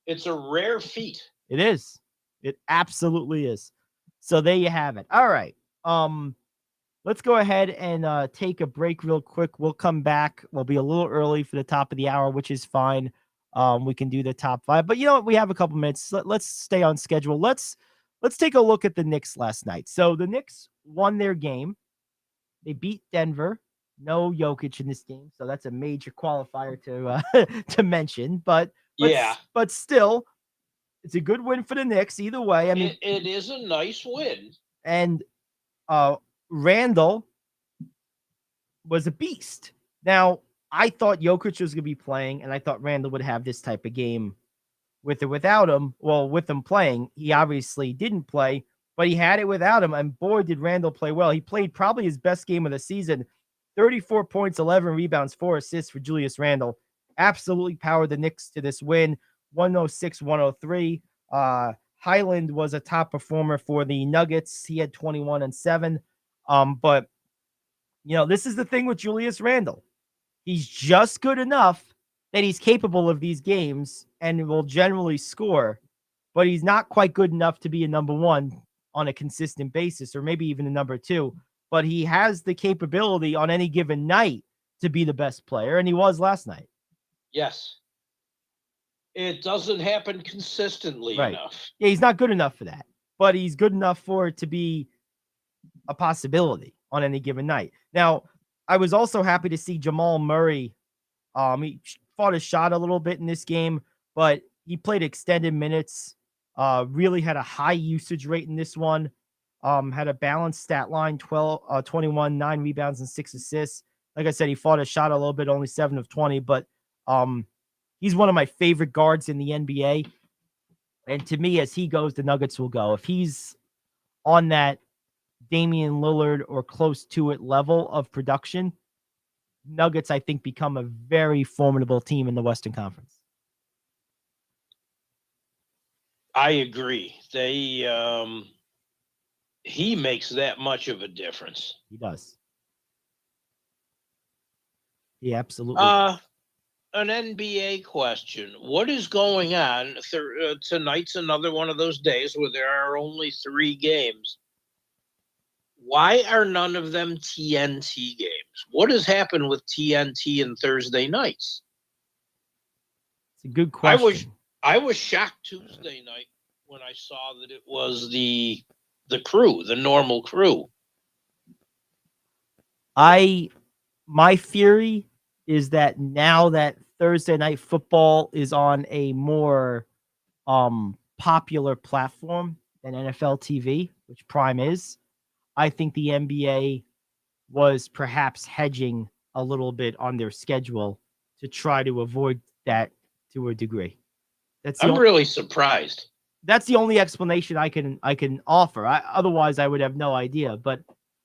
It's a rare feat. It is. It absolutely is. So there you have it. All right. Let's go ahead and take a break real quick. We'll come back. We'll be a little early for the top of the hour, which is fine. We can do the top 5, but you know what? We have a couple minutes. Let's stay on schedule. Let's take a look at the Knicks last night. So the Knicks won their game. They beat Denver. No Jokic in this game, so that's a major qualifier to mention. But still, it's a good win for the Knicks. Either way, I mean, it is a nice win. And Randall was a beast. Now, I thought Jokic was going to be playing, and I thought Randall would have this type of game with or without him. Well, with him playing, he obviously didn't play, but he had it without him, and boy, did Randall play well. He played probably his best game of the season. 34 points, 11 rebounds, 4 assists for Julius Randle. Absolutely powered the Knicks to this win, 106-103. Highland was a top performer for the Nuggets. He had 21 and 7. But, this is the thing with Julius Randle. He's just good enough that he's capable of these games and will generally score, but he's not quite good enough to be a number 1 on a consistent basis, or maybe even a number 2. But he has the capability on any given night to be the best player, and he was last night. Yes. It doesn't happen consistently enough. Yeah, he's not good enough for that, but he's good enough for it to be a possibility on any given night. Now, I was also happy to see Jamal Murray. He fought his shot a little bit in this game, but he played extended minutes, really had a high usage rate in this one. Had a balanced stat line, 21, 9 rebounds and 6 assists. Like I said, he fought a shot a little bit, only 7 of 20, but he's one of my favorite guards in the NBA. And to me, as he goes, the Nuggets will go. If he's on that Damian Lillard or close to it level of production, Nuggets, I think, become a very formidable team in the Western Conference. I agree. He makes that much of a difference. He does. He absolutely does. An NBA question. What is going on? Tonight's another one of those days where there are only 3 games. Why are none of them TNT games? What has happened with TNT and Thursday nights? It's a good question. I was shocked Tuesday night when I saw that it was the crew, the normal crew. My theory is that now that Thursday night football is on a more popular platform than NFL TV, which Prime is, I think the NBA was perhaps hedging a little bit on their schedule to try to avoid that to a degree. I'm really surprised. That's the only explanation I can offer. Otherwise, I would have no idea. But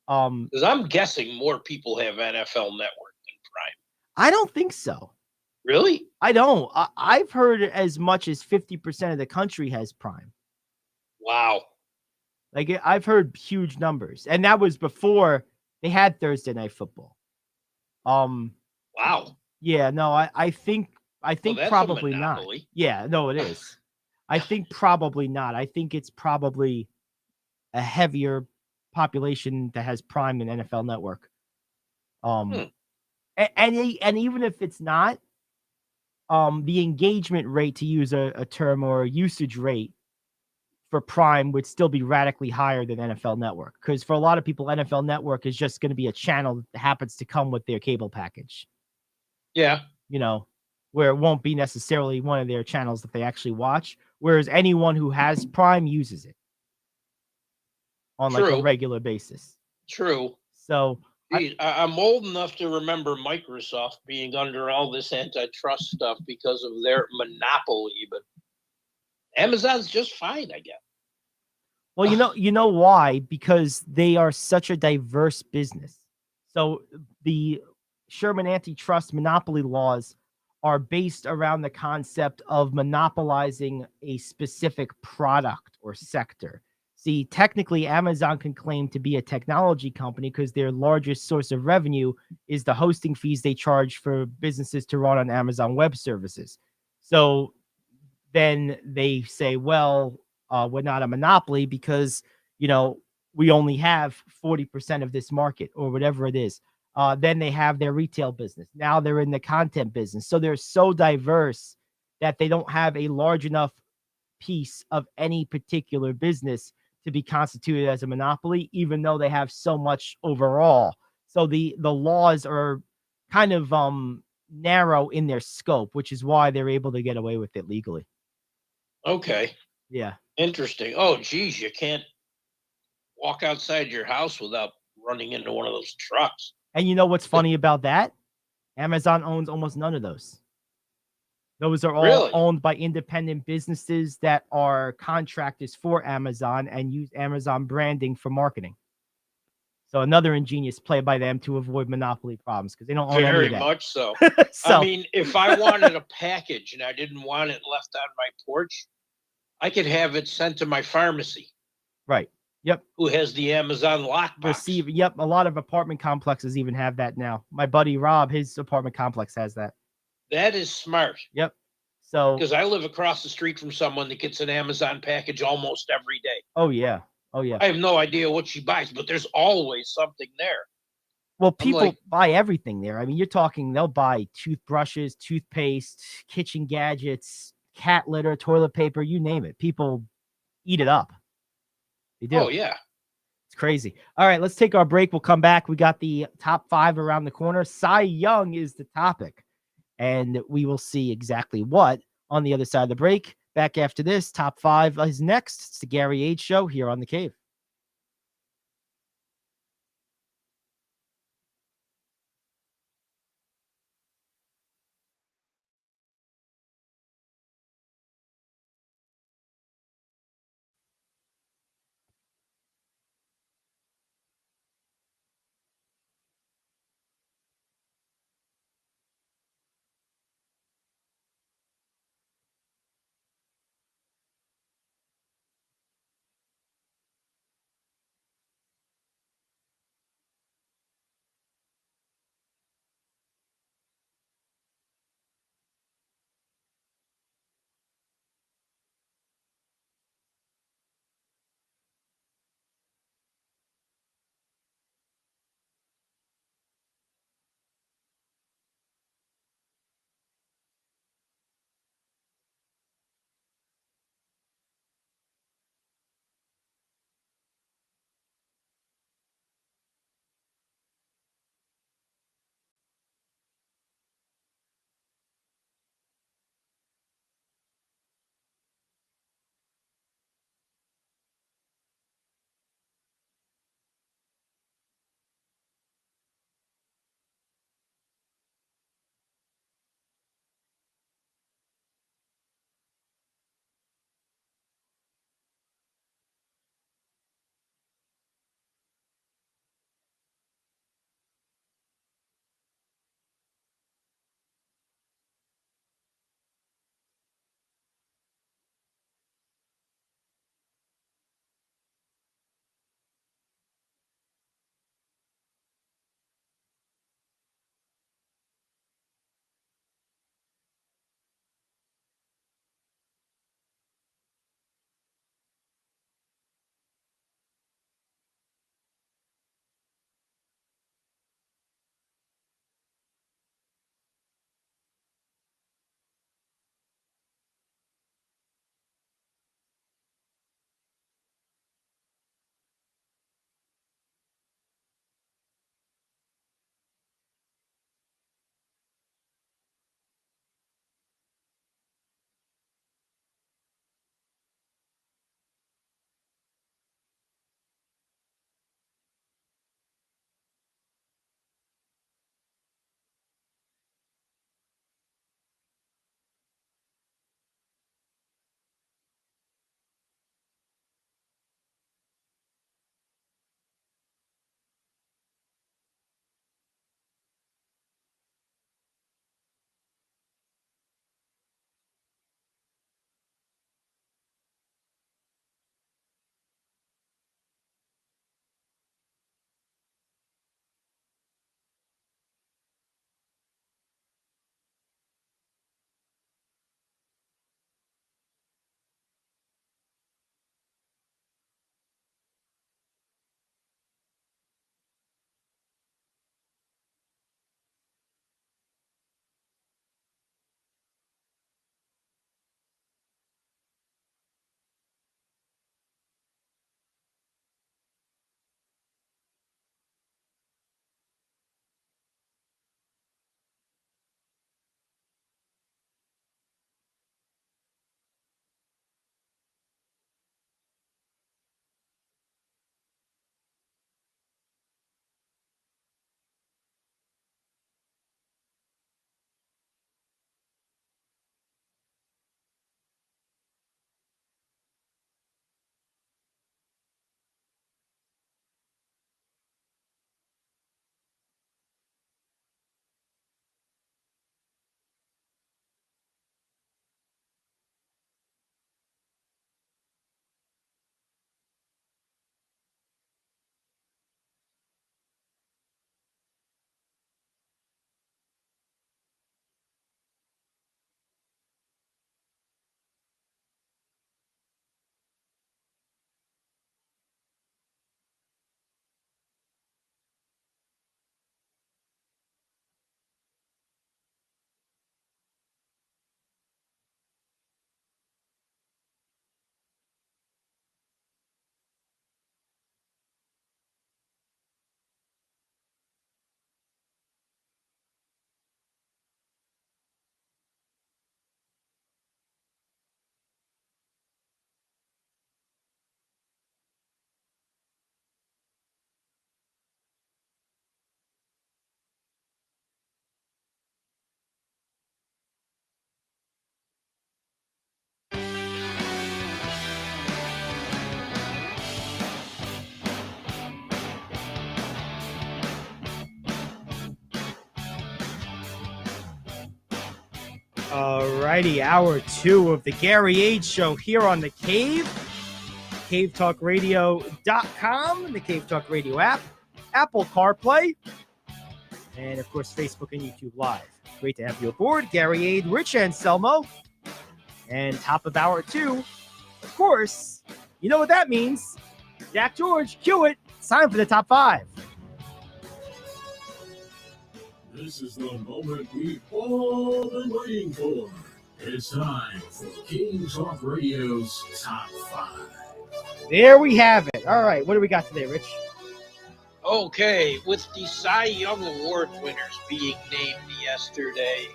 because I'm guessing more people have NFL Network than Prime. I don't think so. Really? I don't. I've heard as much as 50% of the country has Prime. Wow. Like I've heard huge numbers, and that was before they had Thursday Night Football. Wow. Yeah, no, I think Well, that's a probably not. monopoly. Yeah, no, it is. I think probably not. I think it's probably a heavier population that has Prime than NFL Network. And even if it's not, the engagement rate, to use a term, or a usage rate for Prime would still be radically higher than NFL Network. Because for a lot of people, NFL Network is just going to be a channel that happens to come with their cable package. Yeah. You know, where it won't be necessarily one of their channels that they actually watch. Whereas anyone who has Prime uses it on like a regular basis. True. So I'm old enough to remember Microsoft being under all this antitrust stuff because of their monopoly, but Amazon's just fine, I guess. Well, you know why? Because they are such a diverse business. So the Sherman antitrust monopoly laws are based around the concept of monopolizing a specific product or sector. See, technically, Amazon can claim to be a technology company because their largest source of revenue is the hosting fees they charge for businesses to run on Amazon Web Services. So then they say, well, we're not a monopoly because, we only have 40% of this market or whatever it is. Then they have their retail business. Now they're in the content business. So they're so diverse that they don't have a large enough piece of any particular business to be constituted as a monopoly, even though they have so much overall. So the laws are kind of narrow in their scope, which is why they're able to get away with it legally. Okay. Yeah. Interesting. Oh, geez, you can't walk outside your house without running into one of those trucks. And you know what's funny about that? Amazon owns almost none of those. Those are all owned by independent businesses that are contractors for Amazon and use Amazon branding for marketing. So another ingenious play by them to avoid monopoly problems because they don't own any of that. Very much so. So. I mean, if I wanted a package and I didn't want it left on my porch, I could have it sent to my pharmacy. Right. Yep. Who has the Amazon lockbox. Yep. A lot of apartment complexes even have that now. My buddy Rob, his apartment complex has that. That is smart. Yep. So. Because I live across the street from someone that gets an Amazon package almost every day. Oh, yeah. Oh, yeah. I have no idea what she buys, but there's always something there. Well, people buy everything there. I mean, you're talking, they'll buy toothbrushes, toothpaste, kitchen gadgets, cat litter, toilet paper, you name it. People eat it up. They do. Oh, yeah. It's crazy. All right, let's take our break. We'll come back. We got the top 5 around the corner. Cy Young is the topic, and we will see exactly what on the other side of the break. Back after this, top 5 is next. It's the Gary Ayd Show here on The Cave. Alrighty, hour 2 of the Gary Ayd Show here on the Cave, cavetalkradio.com, the Cave Talk Radio app, Apple CarPlay, and of course Facebook and YouTube Live. Great to have you aboard, Gary Ayd, Rich Anselmo, and top of hour 2, of course, you know what that means. Jack George, cue it. It's time for the top 5. This is the moment we've all been waiting for. It's time for King Talk Radio's Top 5. There we have it. All right, what do we got today, Rich? Okay, with the Cy Young Award winners being named yesterday,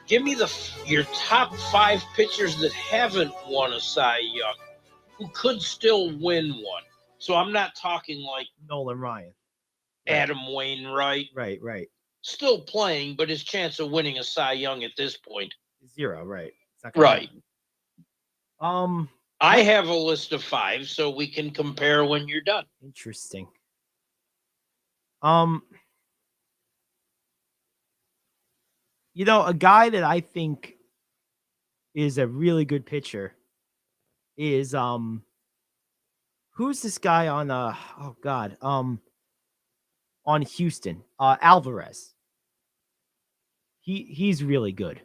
give me your top 5 pitchers that haven't won a Cy Young, who could still win one. So I'm not talking like Nolan Ryan. Adam Wainwright. Right. Still playing, but his chance of winning a Cy Young at this point. 0, right. It's not gonna Right. happen. I have a list of 5, so we can compare when you're done. Interesting. You know, a guy that I think is a really good pitcher is who's this guy on on Houston? Alvarez. He's really good.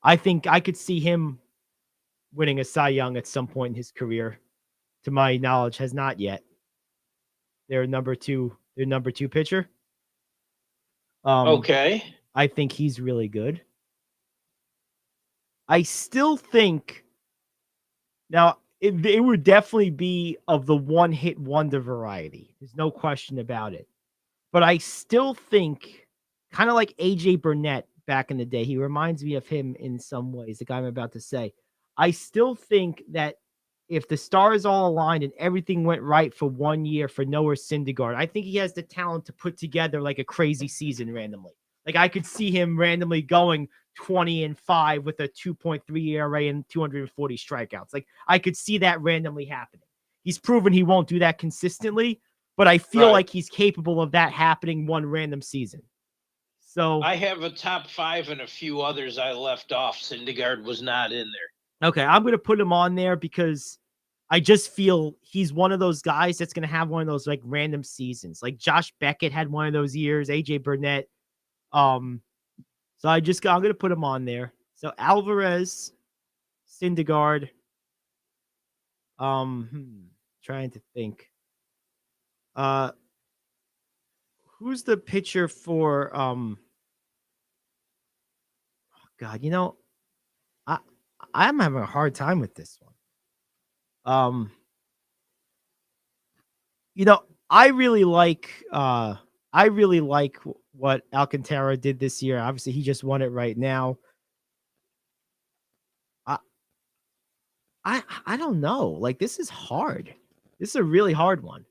I think I could see him winning a Cy Young at some point in his career. To my knowledge, has not yet. Their number 2 pitcher. Okay. I think he's really good. I still think now it would definitely be of the one-hit wonder variety. There's no question about it. But I still think, kind of like AJ Burnett back in the day, he reminds me of him in some ways, the guy I'm about to say. I still think that if the stars all aligned and everything went right for 1 year for Noah Syndergaard, I think he has the talent to put together like a crazy season randomly. Like I could see him randomly going 20-5 with a 2.3 ERA and 240 strikeouts. Like I could see that randomly happening. He's proven he won't do that consistently, but I feel like he's capable of that happening one random season. So I have a top 5 and a few others I left off. Syndergaard was not in there. Okay, I'm going to put him on there because I just feel he's one of those guys that's going to have one of those like random seasons. Like Josh Beckett had one of those years, AJ Burnett. So I'm going to put him on there. So Alvarez, Syndergaard. Trying to think. Who's the pitcher for God, you know, I'm having a hard time with this one. You know, I really like what Alcantara did this year. Obviously, he just won it right now. I don't know. Like this is hard. This is a really hard one.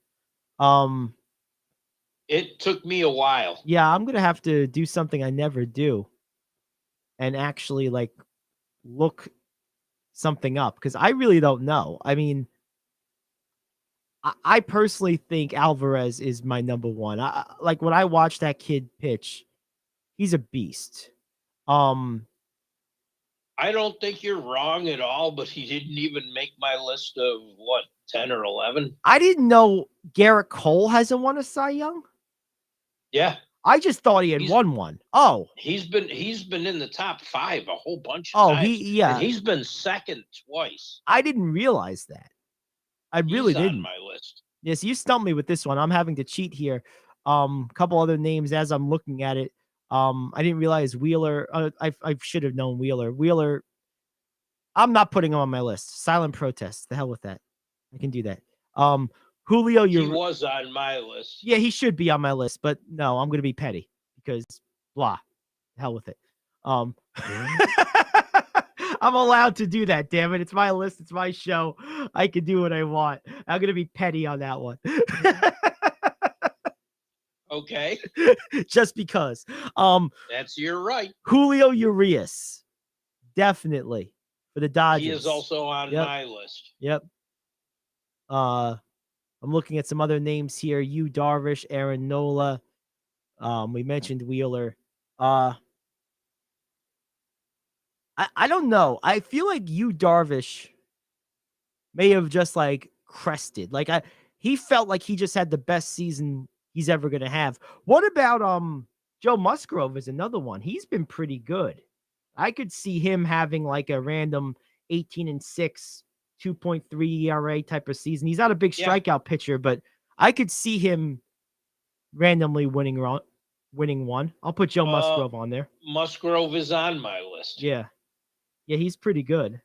It took me a while. Yeah, I'm gonna have to do something I never do, and actually like look something up because I really don't know. I mean, I personally think Alvarez is my number 1. Like when I watch that kid pitch, he's a beast. I don't think you're wrong at all, but he didn't even make my list of 10 or 11. I didn't know Garrett Cole hasn't won a Cy Young. Yeah. I just thought he had won one. Oh, he's been in the top 5 a whole bunch of times. And he's been second twice. I didn't realize that. I really didn't. On my list. Yes, you stumped me with this one. I'm having to cheat here. Couple other names as I'm looking at it. I didn't realize Wheeler. I should have known Wheeler. Wheeler. I'm not putting him on my list. Silent protest. The hell with that. I can do that. Julio, he was on my list. Yeah, he should be on my list, but no, I'm going to be petty because blah. Hell with it. I'm allowed to do that, damn it. It's my list. It's my show. I can do what I want. I'm going to be petty on that one. Okay. Just because. That's your right. Julio Urias. Definitely. For the Dodgers. He is also on my list. Yep. I'm looking at some other names here. Yu Darvish, Aaron Nola. We mentioned Wheeler. I don't know. I feel like Darvish may have just like crested. Like he felt like he just had the best season he's ever gonna have. What about Joe Musgrove is another one. He's been pretty good. I could see him having like a random 18-6, 2.3 ERA type of season. He's not a big strikeout pitcher, but I could see him randomly winning one. I'll put Joe Musgrove on there. Musgrove is on my list. Yeah. Yeah, he's pretty good.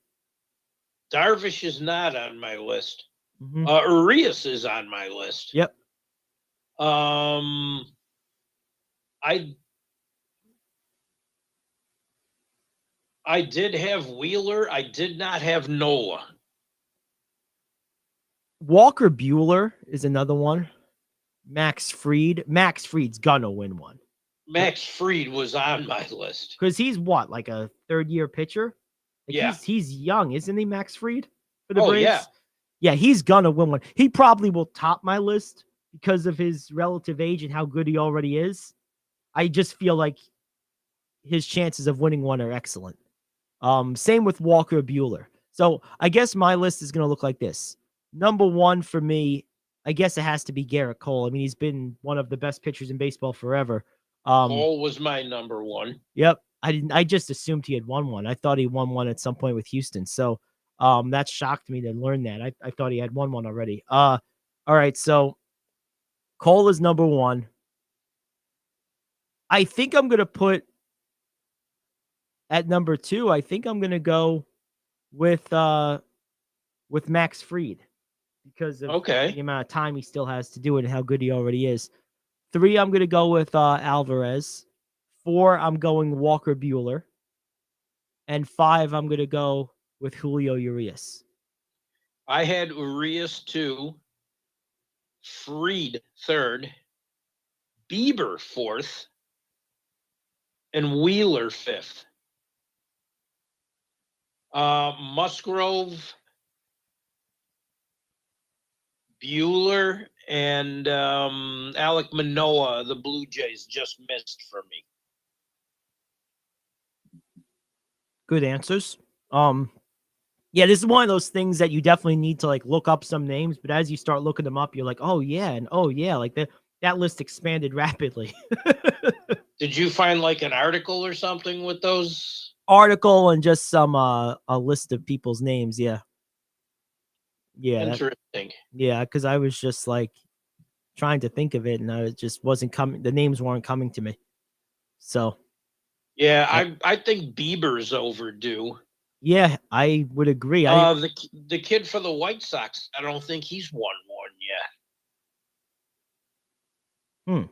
Darvish is not on my list. Mm-hmm. Urias is on my list. Yep. I did have Wheeler. I did not have Nola. Walker Buehler is another one. Max Fried. Max Fried's gonna win one. Max Fried was on my list. Because he's what, like a third-year pitcher? Like yeah. He's young, isn't he, Max Fried? For the Braves? Yeah. Yeah, he's gonna win one. He probably will top my list because of his relative age and how good he already is. I just feel like his chances of winning one are excellent. Same with Walker Buehler. So I guess my list is gonna look like this. Number one for me, I guess it has to be Garrett Cole. I mean, he's been one of the best pitchers in baseball forever. Cole was my number one. Yep. I just assumed he had won one. I thought he won one at some point with Houston. So that shocked me to learn that. I thought he had won one already. All right, so Cole is number one. I think I'm gonna put at number two, I think I'm gonna go with Max Fried because of the amount of time he still has to do it and how good he already is. 3, I'm gonna go with Alvarez. 4, I'm going Walker Buehler. And 5, I'm gonna go with Julio Urias. I had Urias 2, Fried 3rd, Bieber 4th, and Wheeler 5th. Musgrove, Buehler, and Alek Manoah, the Blue Jays, just missed for me. Good answers. Yeah, this is one of those things that you definitely need to like look up some names, but as you start looking them up, you're like, oh yeah, and oh yeah, like that list expanded rapidly. Did you find like an article or something with those? Article and just some a list of people's names, yeah. Yeah. Interesting. Yeah, because I was just like trying to think of it and it just wasn't coming, the names weren't coming to me. So yeah, I think Bieber's overdue. Yeah, I would agree. The kid for the White Sox, I don't think he's won one yet.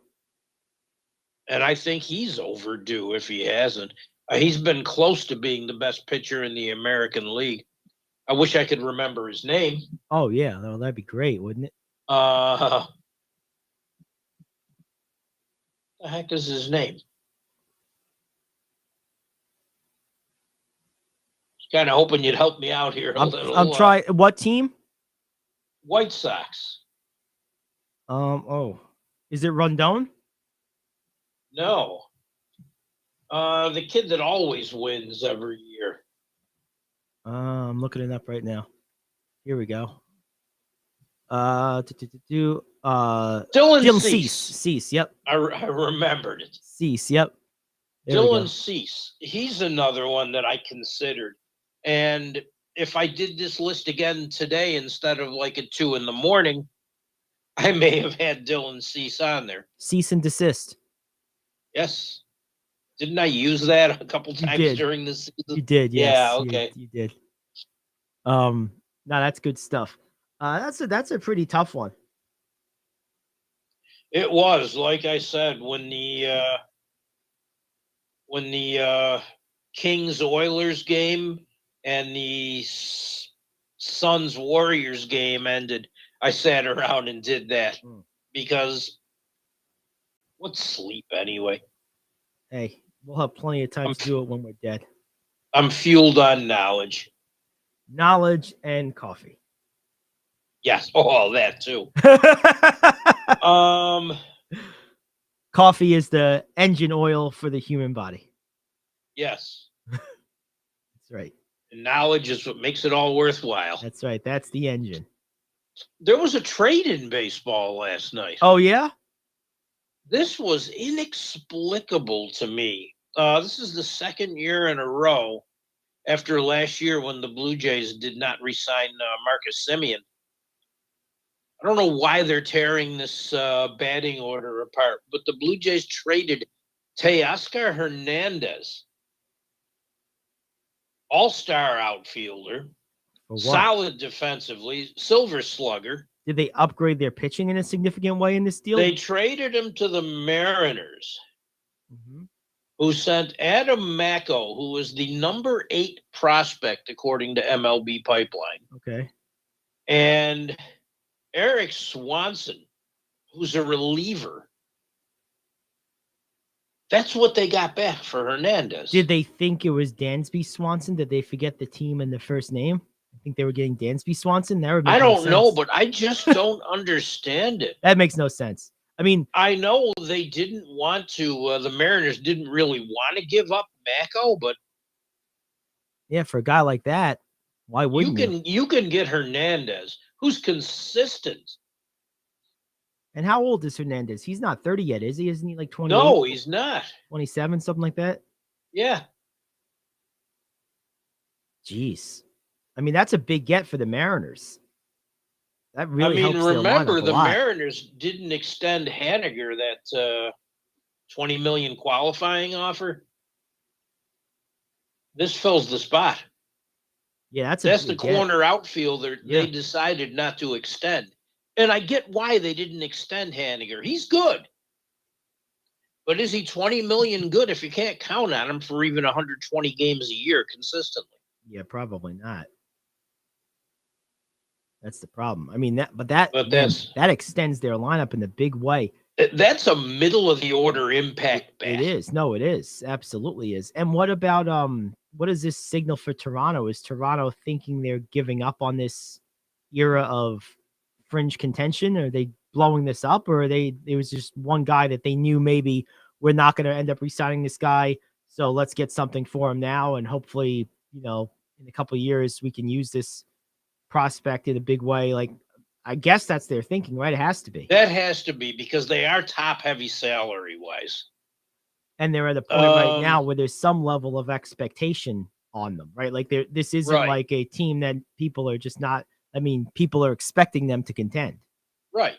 And I think he's overdue if he hasn't. He's been close to being the best pitcher in the American League. I wish I could remember his name. Oh yeah, well, that'd be great, wouldn't it? The heck is his name? Kind of hoping you'd help me out here a little. I'm trying. What team? White Sox. Is it Rondon? No. The kid that always wins every year. I'm looking it up right now. Here we go. Dylan Cease. Cease, yep. I remembered it. Cease, yep. Dylan Cease. He's another one that I considered. And if I did this list again today instead of like at 2 a.m, I may have had Dylan Cease on there. Cease and desist. Yes. Didn't I use that a couple times during the season? You did, yes. Yeah, okay. You did. No, that's good stuff. That's a pretty tough one. It was, like I said, when the Kings Oilers game and the Suns Warriors game ended, I sat around and did that because what's sleep anyway? Hey, we'll have plenty of time to do it when we're dead. I'm fueled on knowledge. Knowledge and coffee. Yes. Oh, that too. Coffee is the engine oil for the human body. Yes. That's right. And knowledge is what makes it all worthwhile. That's right. That's the engine. There was a trade in baseball last night. Oh, yeah? This was inexplicable to me. This is the second year in a row after last year when the Blue Jays did not re-sign Marcus Semien. I don't know why they're tearing this batting order apart, but the Blue Jays traded Teoscar Hernandez, all-star outfielder, For what? solid defensively, silver slugger. Did they upgrade their pitching in a significant way in this deal? They traded him to the Mariners, Mhm. who sent Adam Macko, who was the number 8 prospect according to MLB Pipeline, Okay. and Eric Swanson, who's a reliever. That's what they got back for Hernandez. Did they think it was Dansby Swanson? Did they forget the team and the first name? I think they were getting Dansby Swanson. That would make I no don't know, sense. but I just don't understand it. That makes no sense. I mean, I know they didn't want to, the Mariners didn't really want to give up Macko, but yeah, for a guy like that, why wouldn't you? you can get Hernandez, who's consistent. And how old is Hernandez? He's not 30 yet, is he? Isn't he like 28? No, he's not. 27, something like that? Yeah. Jeez. I mean, that's a big get for the Mariners. That really helps their remember lineup a the lot. Mariners didn't extend Haniger that $20 million qualifying offer. This fills the spot. Yeah, that's the big get. corner outfielder Yeah. they decided not to extend. And I get why they didn't extend Haniger. He's good. But is he $20 million good if you can't count on him for even 120 games a year consistently? Yeah, probably not. That's the problem. I mean, that extends their lineup in a big way. That's a middle of the order impact bat. It is. No, it is. Absolutely is. And what about what does this signal for Toronto? Is Toronto thinking they're giving up on this era of fringe contention? Are they blowing this up, or it was just one guy that they knew maybe we're not going to end up re-signing this guy, so let's get something for him now, and hopefully, in a couple of years we can use this prospect in a big way. Like, I guess that's their thinking, right? It has to be. That has to be, because they are top heavy salary wise. And they're at a point right now where there's some level of expectation on them, right? Like this isn't like a team that people are just not, people are expecting them to contend. Right.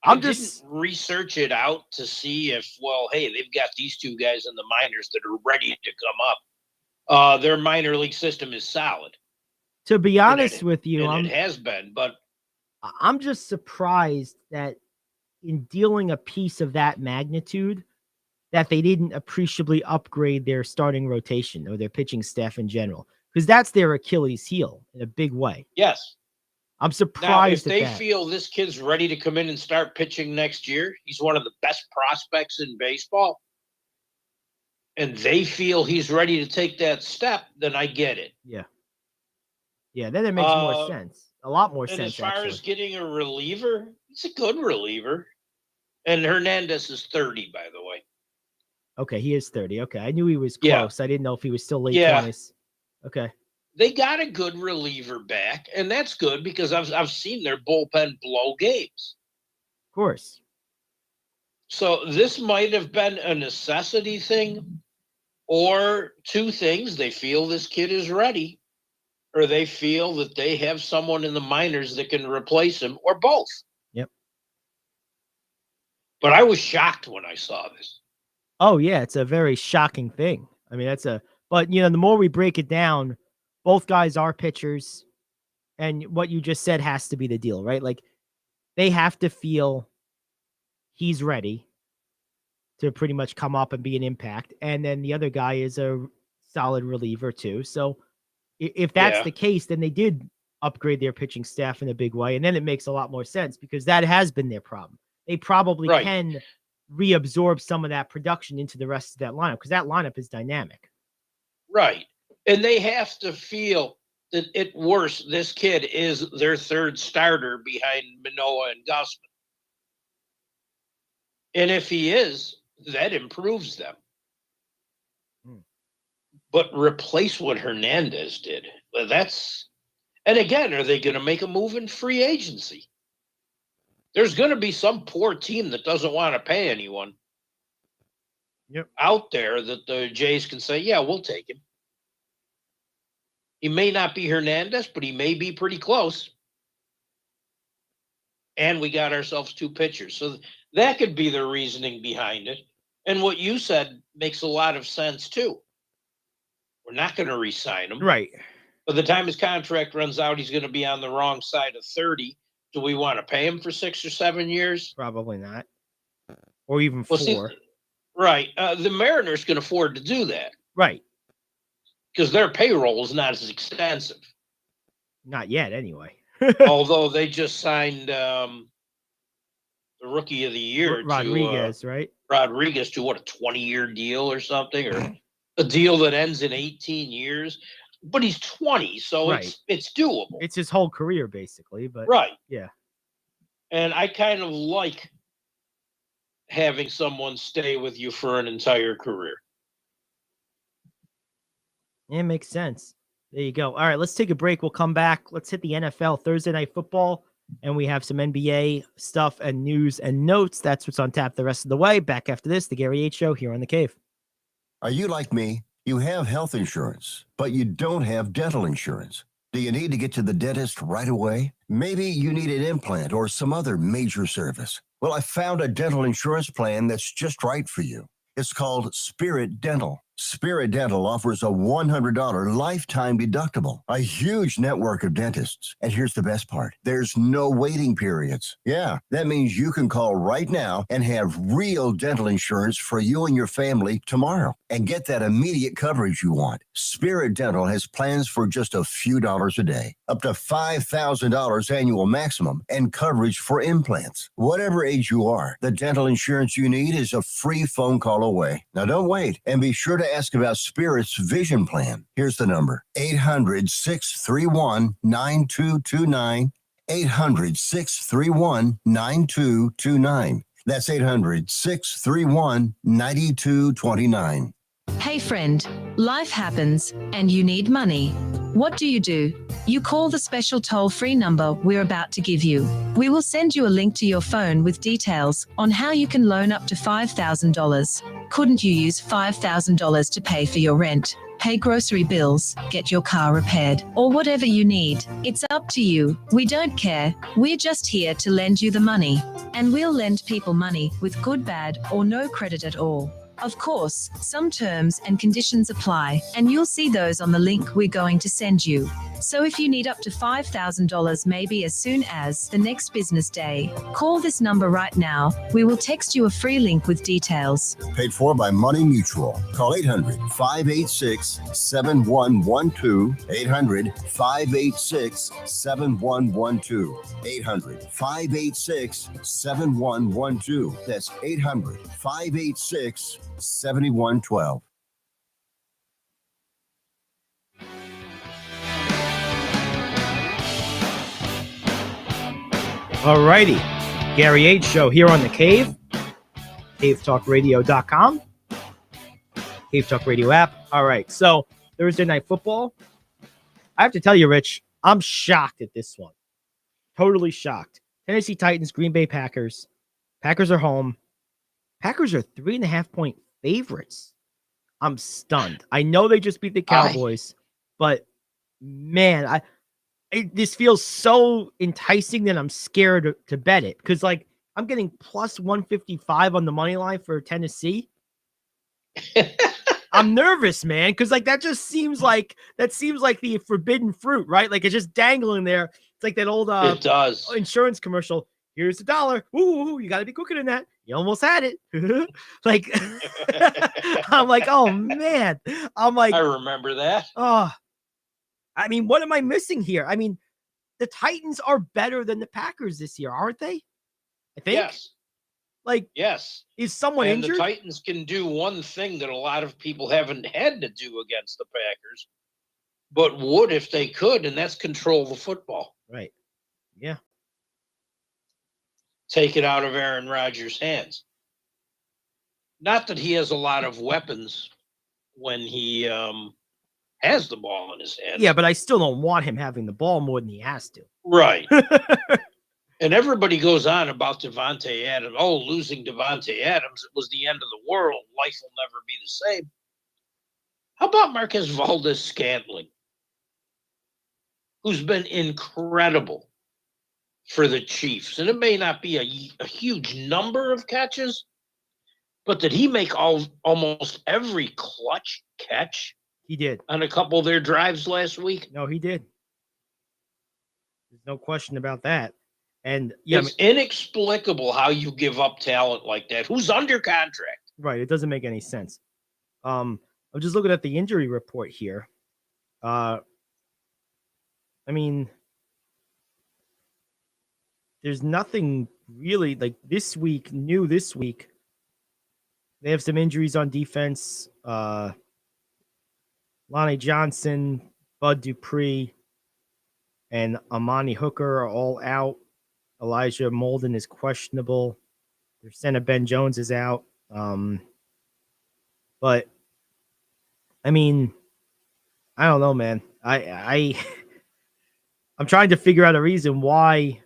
I didn't research it out to see if, hey, they've got these two guys in the minors that are ready to come up. Their minor league system is solid. To be honest with you, it has been, but I'm just surprised that in dealing a piece of that magnitude, that they didn't appreciably upgrade their starting rotation or their pitching staff in general, because that's their Achilles heel in a big way. Yes. I'm surprised now, if they feel this kid's ready to come in and start pitching next year, he's one of the best prospects in baseball, and they feel he's ready to take that step, then I get it. Yeah. Yeah, then it makes more sense. A lot more sense, as far actually. as getting a reliever, he's a good reliever. And Hernandez is 30, by the way. Okay, he is 30. Okay, I knew he was close. I didn't know if he was still late 20s. Okay. They got a good reliever back, and that's good because I've seen their bullpen blow games. Of course. So this might have been a necessity thing, or two things. They feel this kid is ready, or they feel that they have someone in the minors that can replace him, or both. Yep. But I was shocked when I saw this. Oh, yeah, it's a very shocking thing. But, the more we break it down, both guys are pitchers, and what you just said has to be the deal, right? Like, they have to feel he's ready to pretty much come up and be an impact, and then the other guy is a solid reliever too. So if that's the case, then they did upgrade their pitching staff in a big way, and then it makes a lot more sense because that has been their problem. They probably can reabsorb some of that production into the rest of that lineup because that lineup is dynamic. Right. And they have to feel that at worst, this kid is their third starter behind Manoah and Gausman. And if he is, That improves them. Hmm. But replace what Hernandez did. Well, and again, are they going to make a move in free agency? There's going to be some poor team that doesn't want to pay anyone out there that the Jays can say, yeah, we'll take him. He may not be Hernandez, but he may be pretty close. And we got ourselves 2 pitchers. So that could be the reasoning behind it. And what you said makes a lot of sense, too. We're not going to re-sign him. Right. By the time his contract runs out, he's going to be on the wrong side of 30. Do we want to pay him for 6 or 7 years? Probably not. Or even 4. See, right. The Mariners can afford to do that. Right. Because their payroll is not as extensive. Not yet, anyway. Although they just signed the Rookie of the Year, Rodriguez, right? Rodriguez to what, a 20-year deal or something, or a deal that ends in 18 years. But he's 20, so Right. it's doable. It's his whole career, basically. But right. Yeah. And I kind of like having someone stay with you for an entire career. It makes sense. There you go. All right, let's take a break. We'll come back. Let's hit the NFL Thursday Night Football, and we have some NBA stuff and news and notes. That's what's on tap the rest of the way. Back after this, the Gary Ayd Show here on The Cave. Are you like me? You have health insurance, but you don't have dental insurance. Do you need to get to the dentist right away? Maybe you need an implant or some other major service. Well, I found a dental insurance plan that's just right for you. It's called Spirit Dental. Spirit Dental offers a $100 lifetime deductible, a huge network of dentists. And here's the best part. There's no waiting periods. Yeah, that means you can call right now and have real dental insurance for you and your family tomorrow and get that immediate coverage you want. Spirit Dental has plans for just a few dollars a day, up to $5,000 annual maximum, and coverage for implants. Whatever age you are, the dental insurance you need is a free phone call away. Now don't wait, and be sure to ask about Spirit's vision plan. Here's the number: 800-631-9229. 800-631-9229. That's 800-631-9229. Hey friend, life happens and you need money. What do? You call the special toll-free number we're about to give you. We will send you a link to your phone with details on how you can loan up to $5,000. Couldn't you use $5,000 to pay for your rent, pay grocery bills, get your car repaired, or whatever you need? It's up to you. We don't care. We're just here to lend you the money. And we'll lend people money with good, bad, or no credit at all. Of course, some terms and conditions apply, and you'll see those on the link we're going to send you. So if you need up to $5,000 maybe as soon as the next business day, call this number right now. We will text you a free link with details. Paid for by Money Mutual. Call 800-586-7112. 800-586-7112. 800-586-7112. That's 800-586-7112. Alrighty. Gary Ayd Show here on The Cave. CaveTalkRadio.com. Cave Talk Radio app. All right. So Thursday Night Football. I have to tell you, Rich, I'm shocked at this one. Totally shocked. Tennessee Titans, Green Bay Packers. Packers are home. Packers are 3.5-point favorites. I'm stunned. I know they just beat the Cowboys, but man, this feels so enticing that I'm scared to bet it, because like I'm getting plus 155 on the money line for Tennessee. I'm nervous, man, because like that seems like the forbidden fruit, right? Like it's just dangling there. It's like that old it does. insurance commercial. Here's $1. Ooh, you got to be quicker than that. You almost had it. Like I'm like, oh man. I'm like, I remember that. Oh, I mean, what am I missing here? I mean, the Titans are better than the Packers this year, aren't they? I think. Yes. Like, yes. Is someone injured? The Titans can do one thing that a lot of people haven't had to do against the Packers, but would if they could, and that's control the football. Right. Yeah. Take it out of Aaron Rodgers' hands. Not that he has a lot of weapons when he has the ball in his hands. Yeah, but I still don't want him having the ball more than he has to. Right. And everybody goes on about Devontae Adams. Oh, losing Devontae Adams, it was the end of the world. Life will never be the same. How about Marquez Valdez-Scantling, who's been incredible for the Chiefs? And it may not be a huge number of catches, but did he make almost every clutch catch? He did. On a couple of their drives last week? No, he did. There's no question about that. And yeah, it's inexplicable how you give up talent like that. Who's under contract? Right. It doesn't make any sense. I'm just looking at the injury report here. I mean, there's nothing really like this week, new this week. They have some injuries on defense. Lonnie Johnson, Bud Dupree, and Amani Hooker are all out. Elijah Molden is questionable. Their center Ben Jones is out. But I mean, I don't know, man. I'm trying to figure out a reason why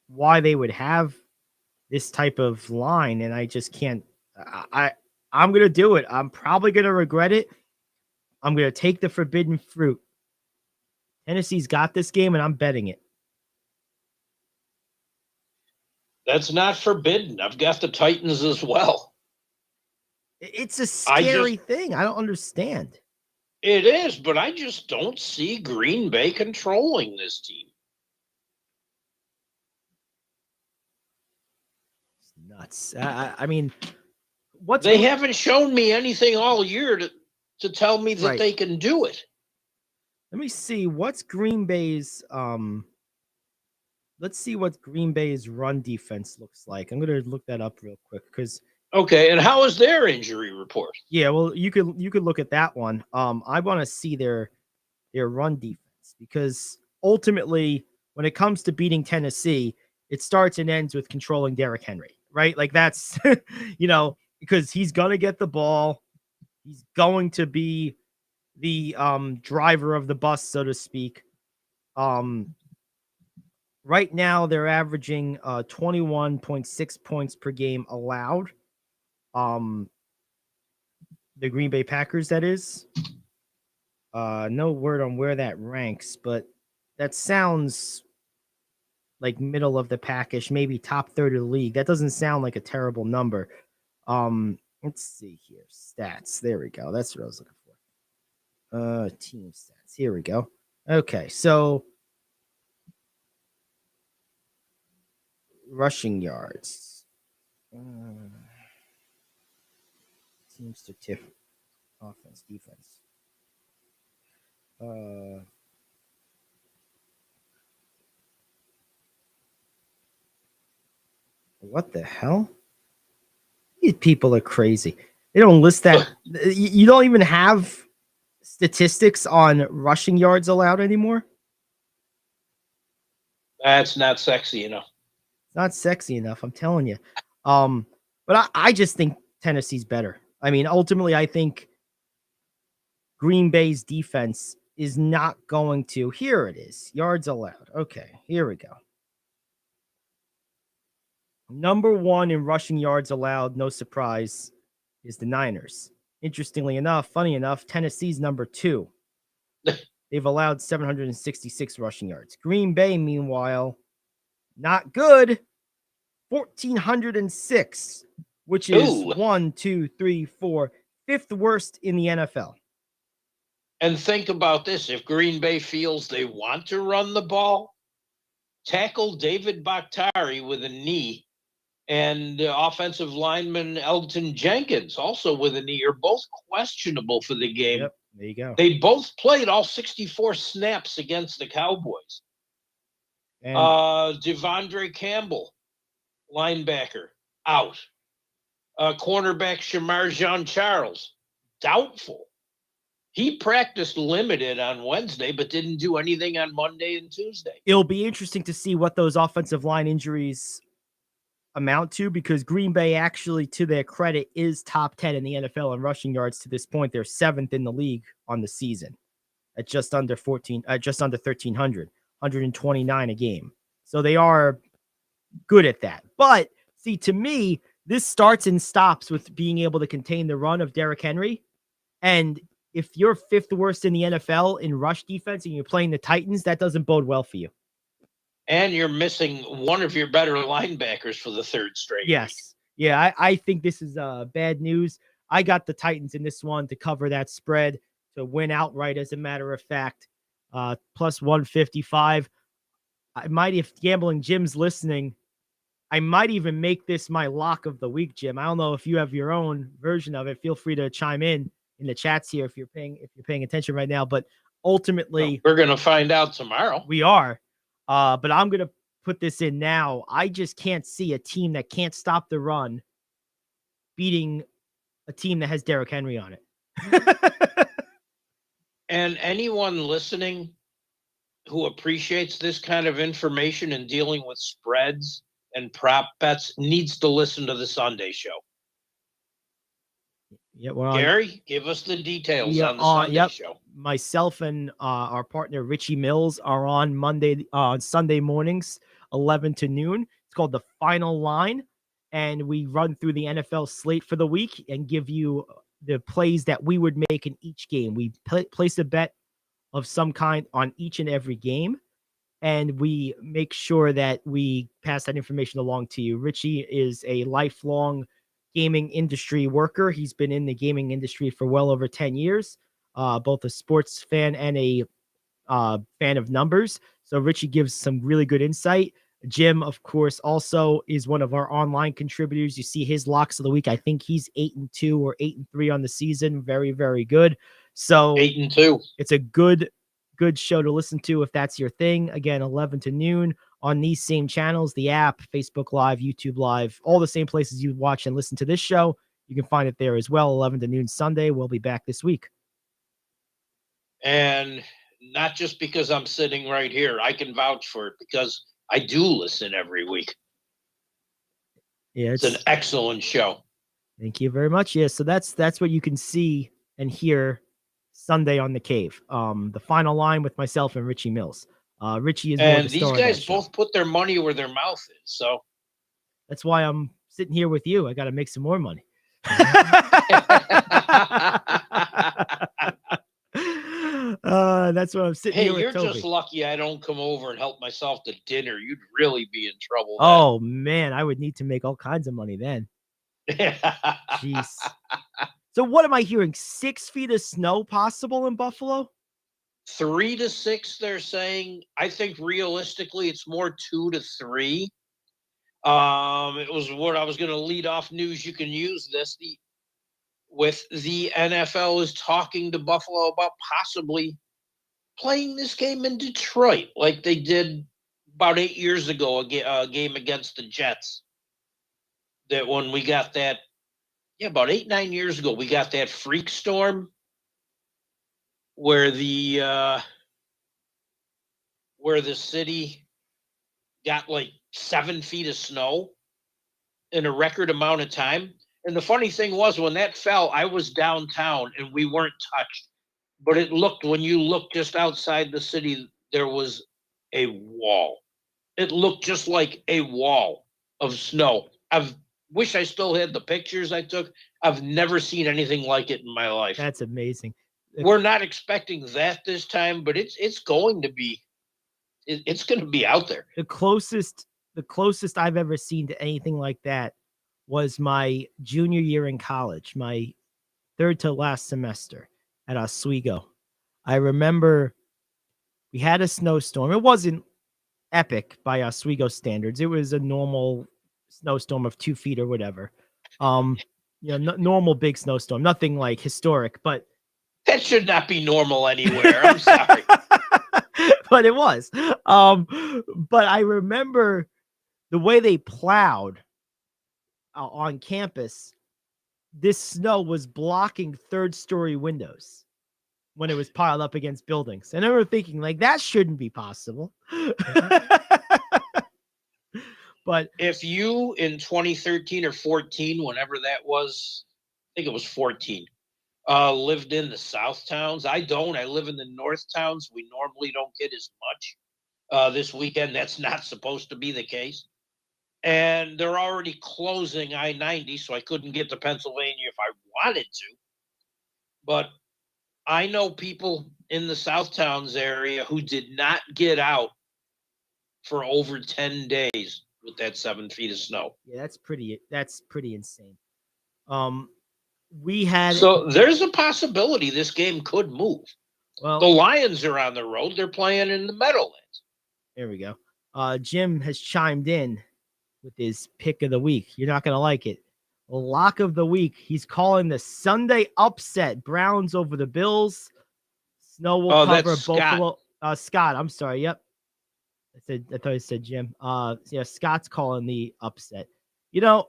they would have this type of line, and I just can't. I'm gonna do it. I'm probably gonna regret it. I'm gonna take the forbidden fruit. Tennessee's got this game, and I'm betting it. That's not forbidden. I've got the Titans as well. It's a scary thing. I don't understand. It is, but I just don't see Green Bay controlling this team. It's nuts. I mean, they haven't shown me anything all year to tell me that they can do it. Let me see. What's Green Bay's let's see what Green Bay's run defense looks like. I'm gonna look that up real quick because okay. And how is their injury report? Yeah, well, you could look at that one. I want to see their run defense because ultimately, when it comes to beating Tennessee, it starts and ends with controlling Derrick Henry, right? Like that's because he's gonna get the ball, he's going to be the driver of the bus, so to speak. Right now, they're averaging 21.6 points per game allowed. The Green Bay Packers, that is. No word on where that ranks, but that sounds like middle of the packish, maybe top third of the league. That doesn't sound like a terrible number. Let's see here. Stats. There we go. That's what I was looking for. Team stats. Here we go. Okay, so rushing yards. Team certificate. Offense, defense. What the hell? These people are crazy. They don't list that. You don't even have statistics on rushing yards allowed anymore. That's not sexy enough. It's not sexy enough, I'm telling you. But I just think Tennessee's better. I mean, ultimately, I think Green Bay's defense is not going to. Here it is. Yards allowed. Okay, here we go. Number one in rushing yards allowed, no surprise, is the Niners. Interestingly enough, funny enough, Tennessee's number two. They've allowed 766 rushing yards. Green Bay, meanwhile, not good. 1,406, which is 5th worst in the NFL. And think about this. If Green Bay feels they want to run the ball, tackle David Bakhtiari with a knee, and offensive lineman Elgton Jenkins also with a knee are both questionable for the game. Yep, there you go. They both played all 64 snaps against the Cowboys. And Devondre Campbell, linebacker, out. Cornerback Shamar Jean-Charles, doubtful. He practiced limited on Wednesday, but didn't do anything on Monday and Tuesday. It'll be interesting to see what those offensive line injuries amount to, because Green Bay actually, to their credit, is top 10 in the NFL in rushing yards to this point. They're 7th in the league on the season at just under 1,300, 129 a game. So they are good at that. But see, to me, this starts and stops with being able to contain the run of Derrick Henry. And if you're 5th worst in the NFL in rush defense and you're playing the Titans, that doesn't bode well for you. And you're missing one of your better linebackers for the 3rd straight. Yes. Yeah, I think this is bad news. I got the Titans in this one to cover that spread, to win outright, as a matter of fact. Plus 155. I might, if Gambling Jim's listening, I might even make this my lock of the week, Jim. I don't know if you have your own version of it. Feel free to chime in the chats here if you're paying attention right now. But ultimately, we're going to find out tomorrow. We are. But I'm going to put this in now. I just can't see a team that can't stop the run beating a team that has Derrick Henry on it. And anyone listening who appreciates this kind of information and dealing with spreads and prop bets needs to listen to the Sunday show. Yeah, well, Gary, give us the details on the Sunday show. Myself and our partner Richie Mills are on Sunday mornings, 11 to noon. It's called The Final Line, and we run through the NFL slate for the week and give you the plays that we would make in each game. We place a bet of some kind on each and every game, and we make sure that we pass that information along to you. Richie is a lifelong gaming industry worker. He's been in the gaming industry for well over 10 years, both a sports fan and a fan of numbers. So Richie gives some really good insight. Jim, of course, also is one of our online contributors. You see his locks of the week. I think he's 8-2 or 8-3 on the season. Very, very good. So 8-2. It's a good show to listen to if that's your thing. Again, 11 to noon on these same channels, the app, Facebook Live, YouTube Live, all the same places you watch and listen to this show. You can find it there as well. 11 to noon Sunday. We'll be back this week. And not just because I'm sitting right here, I can vouch for it because I do listen every week. Yeah, it's an excellent show. Thank you very much. Yeah, so that's what you can see and hear Sunday on the Cave. The Final Line with myself and Richie Mills. Richie is, and these guys both put their money where their mouth is. So that's why I'm sitting here with you. I got to make some more money. That's what I'm sitting here with. You're Toby. just lucky I don't come over and help myself to dinner. You'd really be in trouble. Oh man, I would need to make all kinds of money then. Jeez. So what am I hearing? 6 feet of snow possible in Buffalo? 3 to 6, they're saying. I think realistically it's more 2 to 3. It was what I was going to lead off news. You can use this. The NFL is talking to Buffalo about possibly playing this game in Detroit, like they did about 8 years ago, a game against the Jets. That when we got that, about 8-9 years ago, we got that freak storm where the city got like 7 feet of snow in a record amount of time. And the funny thing was, when that fell, I was downtown and we weren't touched. But it looked, when you looked just outside the city, there was a wall. It looked just like a wall of snow. I wish I still had the pictures I took. I've never seen anything like it in my life. That's amazing. We're not expecting that this time, but it's going to be. It's going to be out there. The closest I've ever seen to anything like that was my junior year in college, my third to last semester at Oswego. I remember we had a snowstorm. It wasn't epic by Oswego standards. It was a normal snowstorm of 2 feet or whatever. Normal big snowstorm, nothing like historic, but that should not be normal anywhere. I'm sorry. But it was. But I remember the way they plowed on campus. This snow was blocking third-story windows when it was piled up against buildings. And I remember thinking, like, that shouldn't be possible. But if you in 2013 or 14, whenever that was, I think it was 14, lived in the South towns. I don't. I live in the North towns. We normally don't get as much this weekend. That's not supposed to be the case. And they're already closing I-90, so I couldn't get to Pennsylvania if I wanted to. But I know people in the South Towns area who did not get out for over 10 days with that 7 feet of snow. yeah, that's pretty insane. We had So there's a possibility this game could move. The well, Lions are on the road. They're playing in the Meadowlands. there we go. Jim has chimed in with his pick of the week. You're not gonna like it. Lock of the week. He's calling the Sunday upset. Browns over the Bills. Snow will cover that's Buffalo. Scott, I'm sorry. Yep. I thought I said Jim. Yeah, Scott's calling the upset. You know,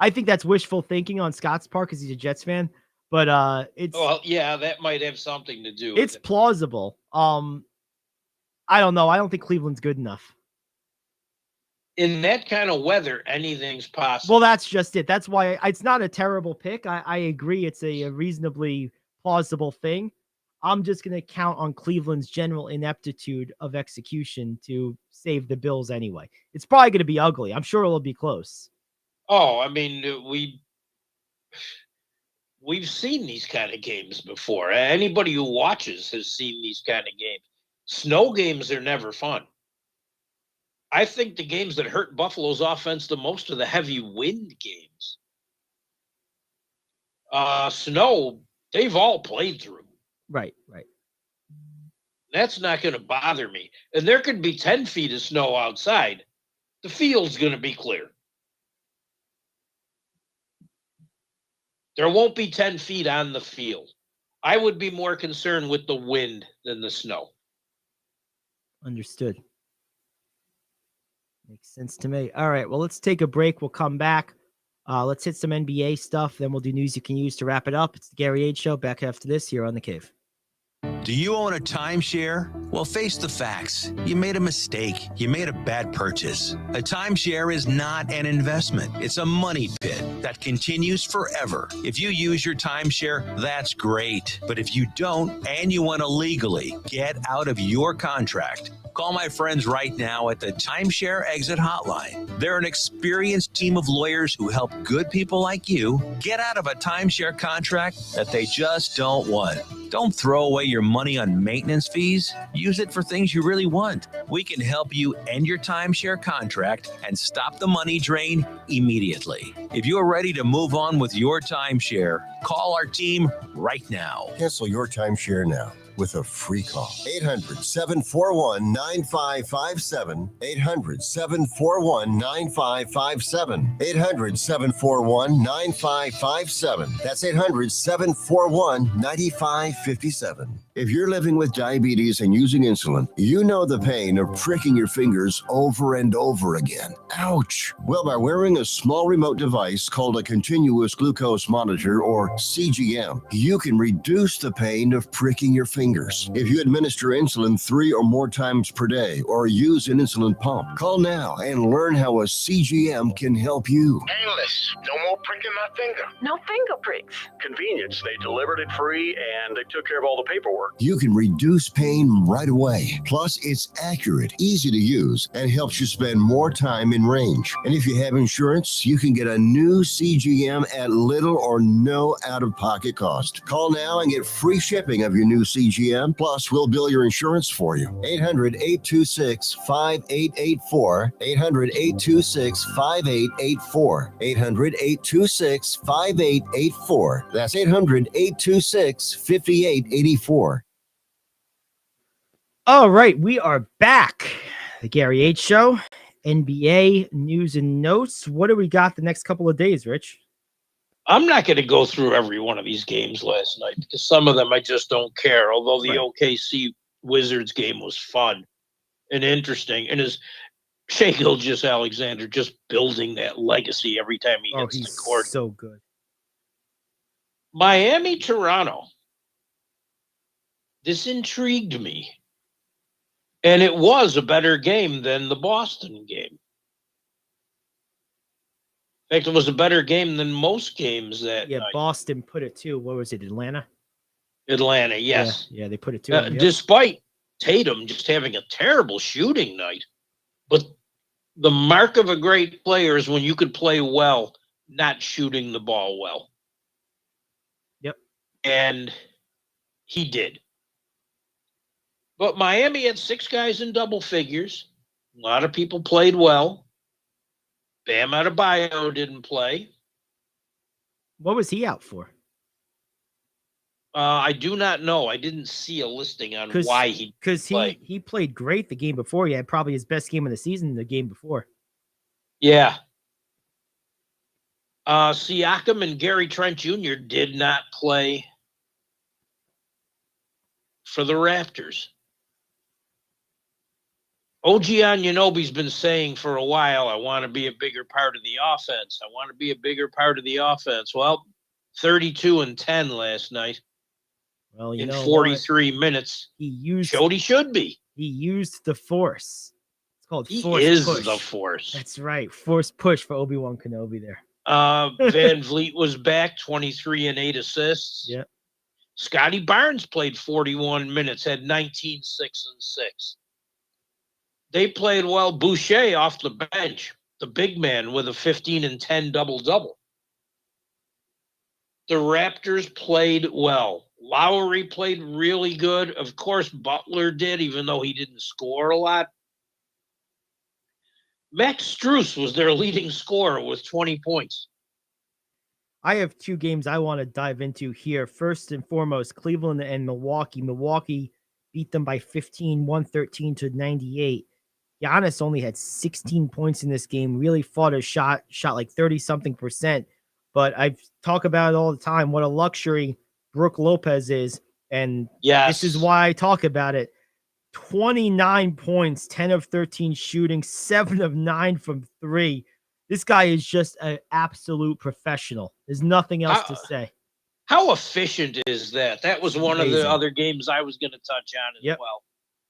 I think that's wishful thinking on Scott's part because he's a Jets fan. But it's Well, yeah, that might have something to do it's with it. plausible. I don't know. I don't think Cleveland's good enough. In that kind of weather, anything's possible. Well, that's just it. That's why it's not a terrible pick. I agree. It's a reasonably plausible thing. I'm just going to count on Cleveland's general ineptitude of execution to save the Bills anyway. It's probably going to be ugly. I'm sure it'll be close. Oh, I mean, we've seen these kind of games before. Anybody who watches has seen these kind of games. Snow games are never fun. I think the games that hurt Buffalo's offense the most are the heavy wind games. Snow, they've all played through. Right. That's not going to bother me. And there could be 10 feet of snow outside. The field's going to be clear. There won't be 10 feet on the field. I would be more concerned with the wind than the snow. Understood. Makes sense to me. All right. Well, let's take a break. We'll come back. Let's hit some NBA stuff. Then we'll do news you can use to wrap it up. It's the Gary Ayd Show. Back after this here on The Cave. Do you own a timeshare? Well, face the facts. You made a mistake. You made a bad purchase. A timeshare is not an investment. It's a money pit that continues forever. If you use your timeshare, that's great. But if you don't, and you want to legally get out of your contract, call my friends right now at the Timeshare Exit Hotline. They're an experienced team of lawyers who help good people like you get out of a timeshare contract that they just don't want. Don't throw away your money on maintenance fees. Use it for things you really want. We can help you end your timeshare contract and stop the money drain immediately. If you are ready to move on with your timeshare, call our team right now. Cancel your timeshare now with a free call. 800-741-9557. 800-741-9557. 800-741-9557. That's 800-741-9557. If you're living with diabetes and using insulin, you know the pain of pricking your fingers over and over again. Ouch! Well, by wearing a small remote device called a continuous glucose monitor, or CGM, you can reduce the pain of pricking your fingers. If you administer insulin 3 or more times per day or use an insulin pump, call now and learn how a CGM can help you. Painless. No more pricking my finger. No finger pricks. Convenience. They delivered it free and they took care of all the paperwork. You can reduce pain right away. Plus, it's accurate, easy to use, and helps you spend more time in range. And if you have insurance, you can get a new CGM at little or no out-of-pocket cost. Call now and get free shipping of your new CGM. Plus, we'll bill your insurance for you. 800-826-5884. 800-826-5884. 800-826-5884. That's 800-826-5884. All right, we are back. The Gary Ayd Show, NBA news and notes. What do we got the next couple of days, Rich? I'm not going to go through every one of these games last night because some of them I just don't care. Although the OKC Wizards game was fun and interesting, and as Shai Gilgeous-Alexander just building that legacy every time he hits the court. So good. Miami, Toronto. This intrigued me. And it was a better game than the Boston game. In fact, it was a better game than most games that Yeah, night. Boston put it to, what was it, Atlanta? Atlanta, yes. Yeah, they put it to him. Yep. Despite Tatum just having a terrible shooting night. But the mark of a great player is when you could play well, not shooting the ball well. Yep. And he did. But Miami had 6 guys in double figures. A lot of people played well. Bam Adebayo didn't play. What was he out for? I do not know. I didn't see a listing on why he played. He played great the game before. He had probably his best game of the season the game before. Yeah. Siakam and Gary Trent Jr. did not play for the Raptors. OG Anunoby's been saying for a while, I want to be a bigger part of the offense. I want to be a bigger part of the offense. Well, 32 and 10 last night. Well, in 43 minutes. Showed he should be. He used the force. It's called he force is push. The force. That's right. Force push for Obi-Wan Kenobi there. Van Vliet was back, 23 and 8 assists. Yeah. Scotty Barnes played 41 minutes, had 19, 6 and 6. They played well. Boucher off the bench, the big man with a 15 and 10 double-double. The Raptors played well. Lowry played really good. Of course, Butler did, even though he didn't score a lot. Max Strus was their leading scorer with 20 points. I have 2 games I want to dive into here. First and foremost, Cleveland and Milwaukee. Milwaukee beat them by 15, 113-98. Giannis only had 16 points in this game, really fought a shot like 30-something%. But I've talked about it all the time, what a luxury Brook Lopez is. And this is why I talk about it. 29 points, 10 of 13 shooting, 7 of 9 from 3. This guy is just an absolute professional. There's nothing else to say. How efficient is that? That was one of the other games I was going to touch on as well.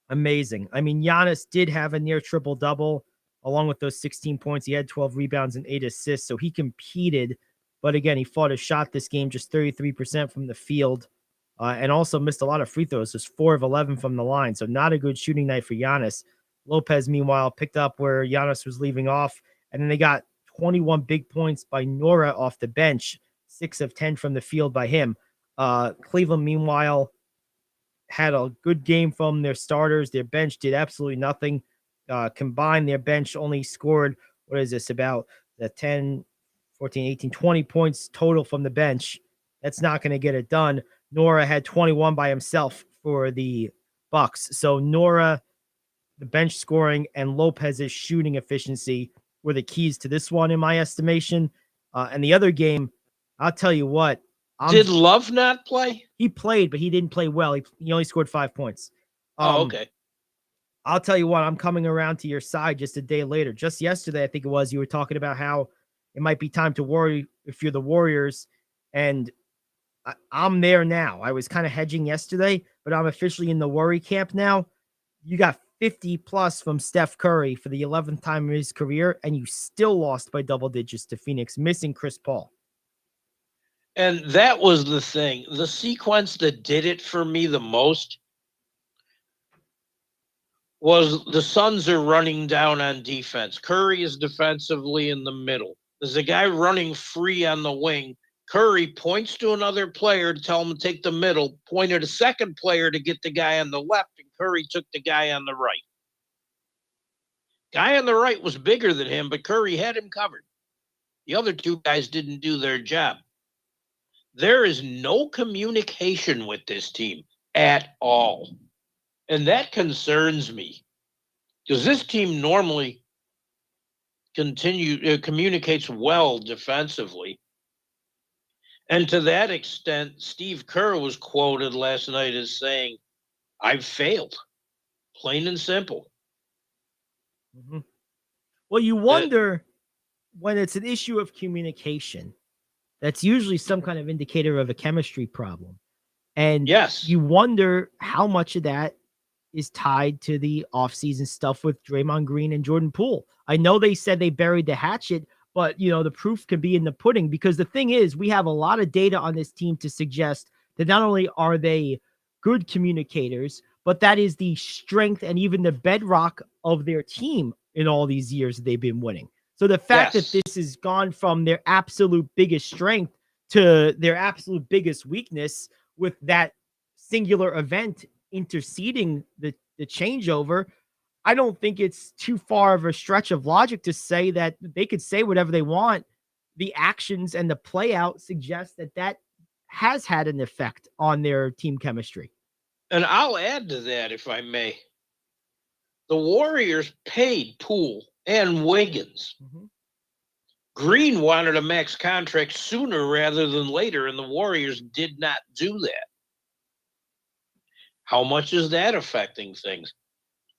Amazing. I mean, Giannis did have a near triple-double along with those 16 points. He had 12 rebounds and 8 assists, so he competed. But again, he fought a shot this game, just 33% from the field, and also missed a lot of free throws, just 4 of 11 from the line. So not a good shooting night for Giannis. Lopez, meanwhile, picked up where Giannis was leaving off, and then they got 21 big points by Nora off the bench, 6 of 10 from the field by him. Cleveland, meanwhile, had a good game from their starters. Their bench did absolutely nothing. Combined, their bench only scored, what is this, about the 10, 14, 18, 20 points total from the bench. That's not going to get it done. Nora had 21 by himself for the Bucks. So Nora, the bench scoring, and Lopez's shooting efficiency were the keys to this one, in my estimation. And the other game, I'll tell you what. Did Love not play? He played, but he didn't play well. He only scored 5 points. Okay. I'll tell you what, I'm coming around to your side just a day later. Just yesterday, I think it was, you were talking about how it might be time to worry if you're the Warriors. And I'm there now. I was kind of hedging yesterday, but I'm officially in the worry camp now. You got 50 plus from Steph Curry for the 11th time in his career, and you still lost by double digits to Phoenix, missing Chris Paul. And that was the thing. The sequence that did it for me the most was the Suns are running down on defense. Curry is defensively in the middle. There's a guy running free on the wing. Curry points to another player to tell him to take the middle, pointed a second player to get the guy on the left, and Curry took the guy on the right. Guy on the right was bigger than him, but Curry had him covered. The other 2 guys didn't do their job. There is no communication with this team at all. And that concerns me because this team normally communicates well defensively. And to that extent, Steve Kerr was quoted last night as saying, "I've failed," plain and simple. Mm-hmm. Well, you wonder when it's an issue of communication, that's usually some kind of indicator of a chemistry problem. And you wonder how much of that is tied to the offseason stuff with Draymond Green and Jordan Poole. I know they said they buried the hatchet, But, the proof can be in the pudding, because the thing is, we have a lot of data on this team to suggest that not only are they good communicators, but that is the strength and even the bedrock of their team in all these years that they've been winning. So the fact that this has gone from their absolute biggest strength to their absolute biggest weakness, with that singular event interceding the changeover, I don't think it's too far of a stretch of logic to say that they could say whatever they want. The actions and the play out suggest that has had an effect on their team chemistry. And I'll add to that, if I may. The Warriors paid Poole and Wiggins. Mm-hmm. Green wanted a max contract sooner rather than later, and the Warriors did not do that. How much is that affecting things?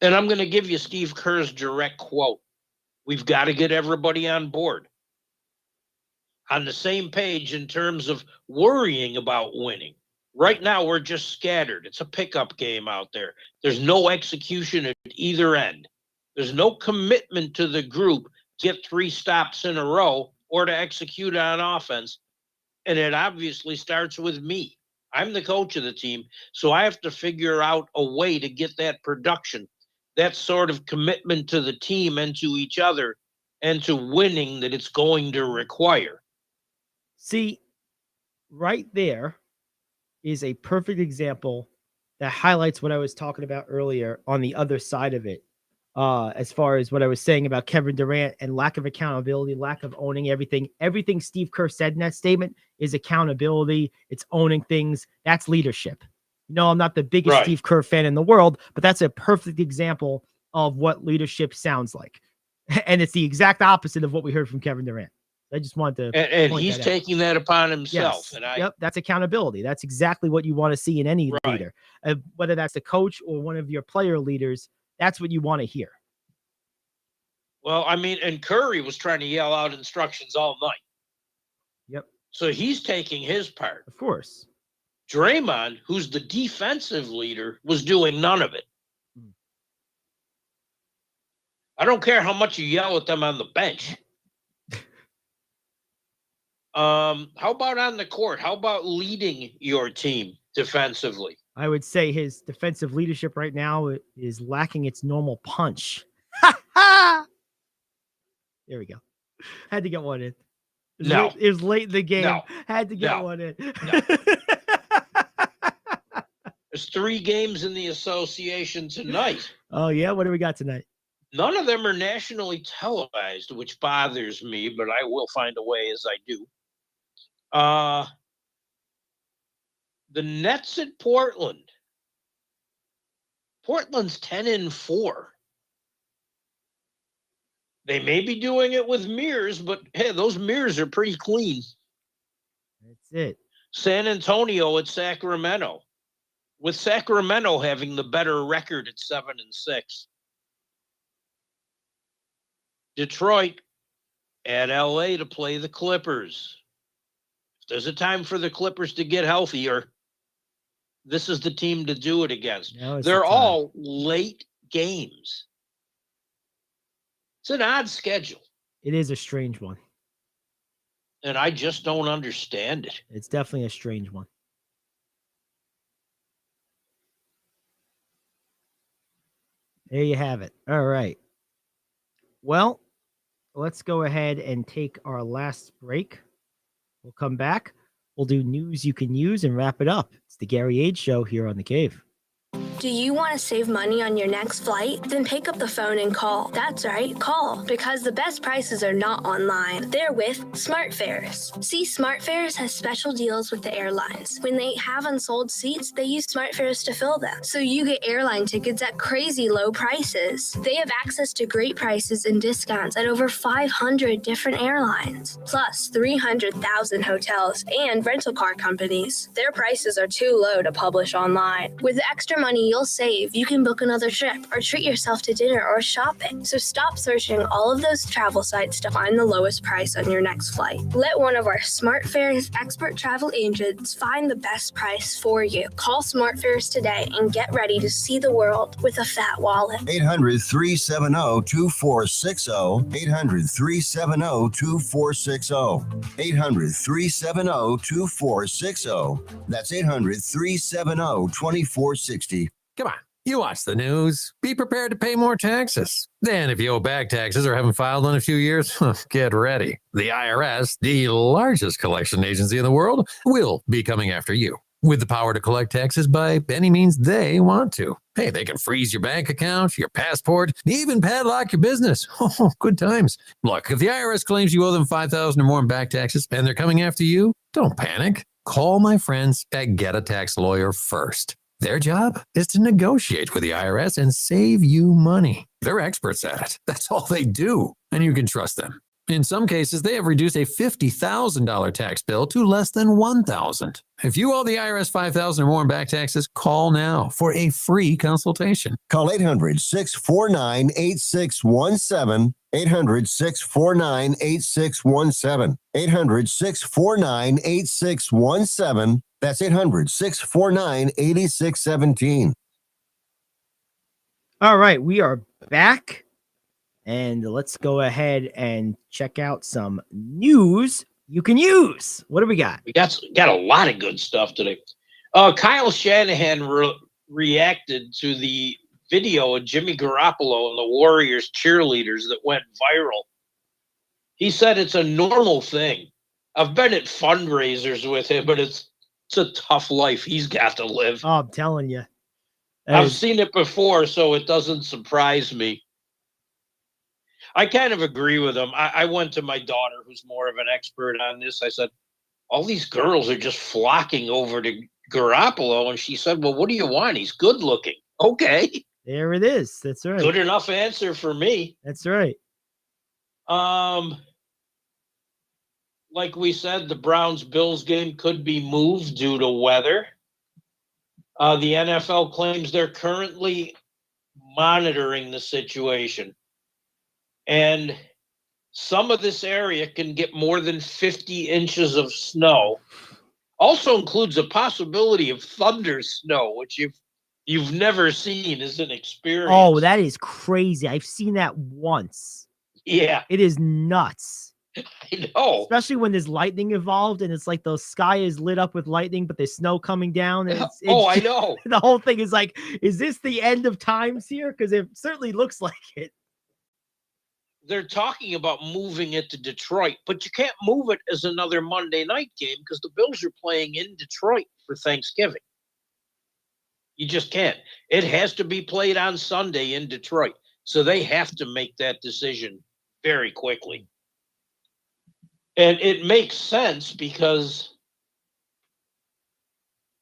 And I'm going to give you Steve Kerr's direct quote. We've got to get everybody on board, on the same page in terms of worrying about winning. Right now, we're just scattered. It's a pickup game out there. There's no execution at either end. There's no commitment to the group to get 3 stops in a row or to execute on offense. And it obviously starts with me. I'm the coach of the team, so I have to figure out a way to get that production, that sort of commitment to the team and to each other and to winning that it's going to require. See, right there is a perfect example that highlights what I was talking about earlier on the other side of it. As far as what I was saying about Kevin Durant and lack of accountability, lack of owning everything. Everything Steve Kerr said in that statement is accountability. It's owning things. That's leadership. I'm not the biggest Steve Kerr fan in the world, but that's a perfect example of what leadership sounds like. And it's the exact opposite of what we heard from Kevin Durant. I just wanted to and he's taking that upon himself. Yes. And that's accountability. That's exactly what you want to see in any leader, whether that's the coach or one of your player leaders. That's what you want to hear. Well, I mean, and Curry was trying to yell out instructions all night. Yep. So he's taking his part. Of course. Draymond, who's the defensive leader, was doing none of it. I don't care how much you yell at them on the bench. How about on the court? How about leading your team defensively? I would say his defensive leadership right now is lacking its normal punch. There we go. Had to get one in. It was late in the game. No. Had to get one in. No. There's 3 games in the association tonight. Oh, yeah? What do we got tonight? None of them are nationally televised, which bothers me, but I will find a way as I do. The Nets at Portland. Portland's 10-4. They may be doing it with mirrors, but hey, those mirrors are pretty clean. That's it. San Antonio at Sacramento, with Sacramento having the better record at 7-6. Detroit at LA to play the Clippers. If there's a time for the Clippers to get healthier, this is the team to do it against. They're all late games. It's an odd schedule. It is a strange one. And I just don't understand it. It's definitely a strange one. There you have it. All right. Well, let's go ahead and take our last break. We'll come back. We'll do news you can use and wrap it up. It's the Gary Ayd Show here on The Cave. Do you want to save money on your next flight? Then pick up the phone and call. That's right, call. Because the best prices are not online. They're with SmartFares. See, SmartFares has special deals with the airlines. When they have unsold seats, they use SmartFares to fill them. So you get airline tickets at crazy low prices. They have access to great prices and discounts at over 500 different airlines. Plus 300,000 hotels and rental car companies. Their prices are too low to publish online. With extra money money you'll save, you can book another trip or treat yourself to dinner or shopping. So stop searching all of those travel sites to find the lowest price on your next flight. Let one of our SmartFares expert travel agents find the best price for you. Call SmartFares today and get ready to see the world with a fat wallet. 800-370-2460. 800-370-2460. 800-370-2460. That's 800-370-2460. Come on, you watch the news. Be prepared to pay more taxes. Then if you owe back taxes or haven't filed in a few years, get ready. The IRS, the largest collection agency in the world, will be coming after you with the power to collect taxes by any means they want to. Hey, they can freeze your bank account, your passport, even padlock your business. Oh, good times. Look, if the IRS claims you owe them $5,000 or more in back taxes and they're coming after you, don't panic. Call my friends at Get a Tax Lawyer first. Their job is to negotiate with the IRS and save you money. They're experts at it. That's all they do, and you can trust them. In some cases, they have reduced a $50,000 tax bill to less than $1,000. If you owe the IRS $5,000 or more in back taxes, call now for a free consultation. Call 800-649-8617. 800-649-8617. 800-649-8617. That's 800-649-8617. All right, we are back. And let's go ahead and check out some news you can use. What do we got? We got a lot of good stuff today. Kyle Shanahan reacted to the video of Jimmy Garoppolo and the Warriors cheerleaders that went viral. He said it's a normal thing. I've been at fundraisers with him, but it's a tough life he's got to live. Oh, I'm telling you. I've seen it before, so it doesn't surprise me. I kind of agree with him. I went to my daughter, who's more of an expert on this. I said, all these girls are just flocking over to Garoppolo. And she said, well, what do you want? He's good looking. Okay. There it is. That's right. Good enough answer for me. That's right. Like we said, the Browns-Bills game could be moved due to weather. The NFL claims they're currently monitoring the situation. And some of this area can get more than 50 inches of snow. Also includes a possibility of thunder snow, which you've never seen as an experience. Oh, that is crazy. I've seen that once. Yeah. It is nuts. I know. Especially when there's lightning involved and it's like the sky is lit up with lightning, but there's snow coming down. And I know. The whole thing is like, is this the end of times here? Because it certainly looks like it. They're talking about moving it to Detroit, but you can't move it as another Monday night game because the Bills are playing in Detroit for Thanksgiving. You just can't. It has to be played on Sunday in Detroit. So they have to make that decision very quickly. And it makes sense because,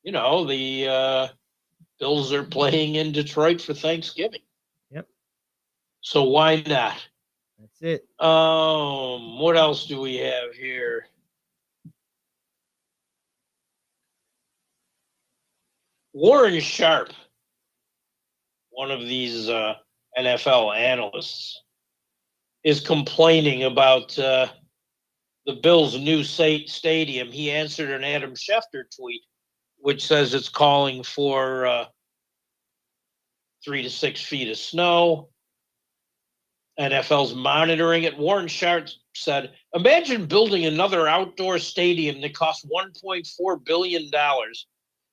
the Bills are playing in Detroit for Thanksgiving. Yep. So why not? That's it. What else do we have here? Warren Sharp, one of these NFL analysts, is complaining about the Bills' new stadium. He answered an Adam Schefter tweet, which says it's calling for 3 to 6 feet of snow. NFL's monitoring it. Warren Sharp said, imagine building another outdoor stadium that costs $1.4 billion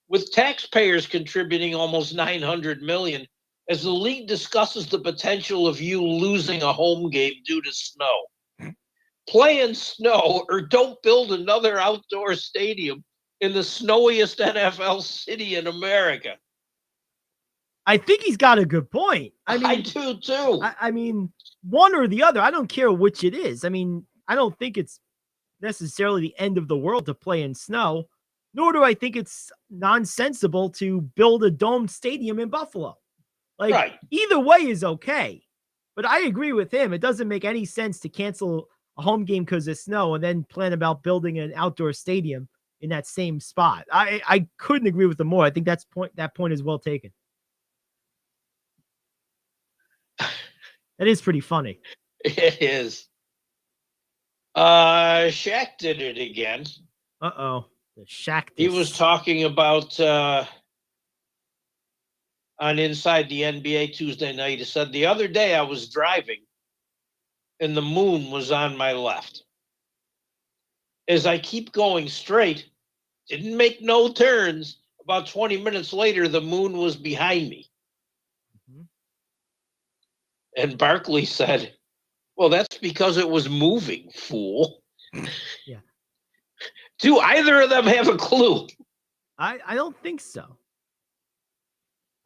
with taxpayers contributing almost $900 million as the league discusses the potential of you losing a home game due to snow. Play in snow or don't build another outdoor stadium in the snowiest NFL city in America. I think he's got a good point. I do too. I mean, one or the other. I don't care which it is. I mean, I don't think it's necessarily the end of the world to play in snow, nor do I think it's nonsensical to build a domed stadium in Buffalo. Like, right. Either way is okay. But I agree with him. It doesn't make any sense to cancel a home game because of snow and then plan about building an outdoor stadium in that same spot. I couldn't agree with him more. I think that point is well taken. That is pretty funny. It is. Shaq did it again. Uh-oh. The Shaq. He was talking about on Inside the NBA Tuesday night. He said, the other day I was driving and the moon was on my left. As I keep going straight, didn't make no turns. About 20 minutes later, the moon was behind me. Mhm. And Barkley said, well, that's because it was moving, fool. Yeah. Do either of them have a clue? I don't think so.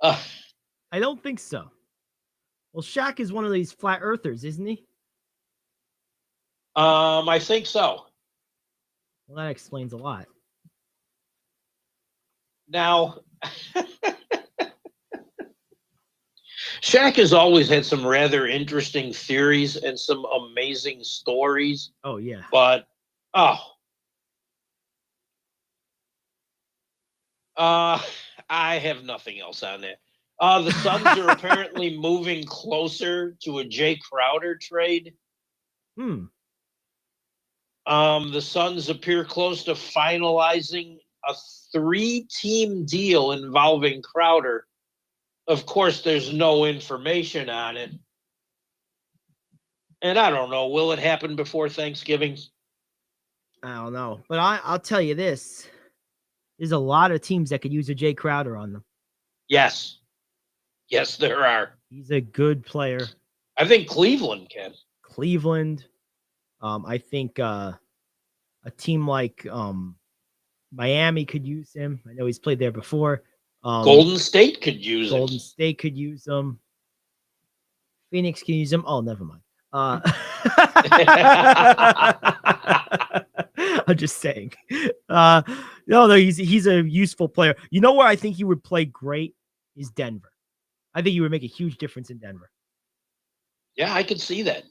Uh, I don't think so. Well, Shaq is one of these flat earthers, isn't he? I think so. Well, that explains a lot. Now, Shaq has always had some rather interesting theories and some amazing stories, Oh, yeah. but I have nothing else on that. The Suns are apparently moving closer to a Jay Crowder trade. Hmm. The Suns appear close to finalizing a 3-team deal involving Crowder. Of course, there's no information on it. And I don't know, will it happen before Thanksgiving? I don't know. But I'll tell you this. There's a lot of teams that could use a Jay Crowder on them. Yes. Yes, there are. He's a good player. I think Cleveland can. Cleveland. I think a team like Miami could use him. I know he's played there before. Golden State could use him. Golden State could use him. Phoenix can use him. Oh, never mind. I'm just saying. No, he's a useful player. You know where I think he would play great is Denver. I think he would make a huge difference in Denver. Yeah, I could see that.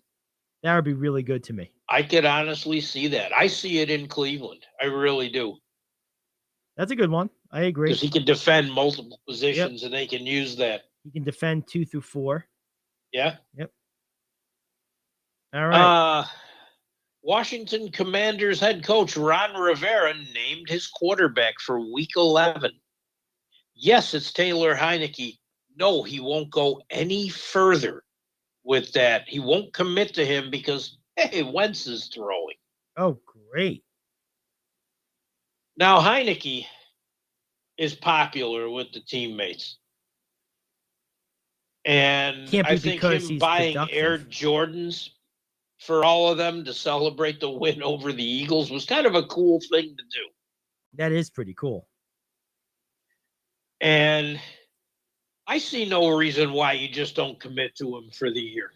That would be really good to me. I could honestly see that. I see it in Cleveland. I really do. That's a good one. I agree. Because he can defend multiple positions, and they can use that. He can defend 2 through 4. Yeah. Yep. All right. Washington Commanders head coach Ron Rivera named his quarterback for Week 11. Yes, it's Taylor Heineke. No, he won't go any further with that. He won't commit to him because, hey, Wentz is throwing. Oh, great. Now, Heineke is popular with the teammates. And Can't be I think because him he's buying productive. Air Jordans for all of them to celebrate the win over the Eagles was kind of a cool thing to do. That is pretty cool. And I see no reason why you just don't commit to him for the year.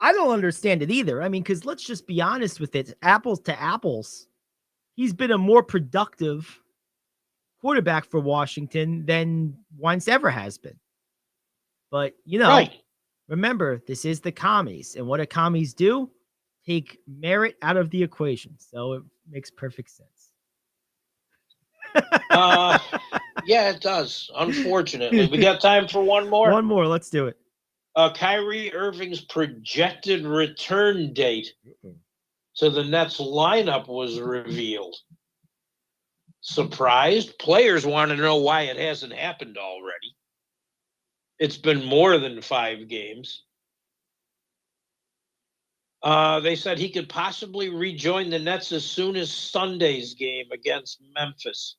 I don't understand it either. I mean, because let's just be honest with it. Apples to apples. He's been a more productive quarterback for Washington than Wentz ever has been. But, Right. Remember, this is the commies. And what do commies do? Take merit out of the equation. So it makes perfect sense. Yeah, it does. Unfortunately. We got time for one more? One more. Let's do it. Kyrie Irving's projected return date to the Nets lineup was revealed. Surprised? Players want to know why it hasn't happened already. It's been more than 5 games. They said he could possibly rejoin the Nets as soon as Sunday's game against Memphis.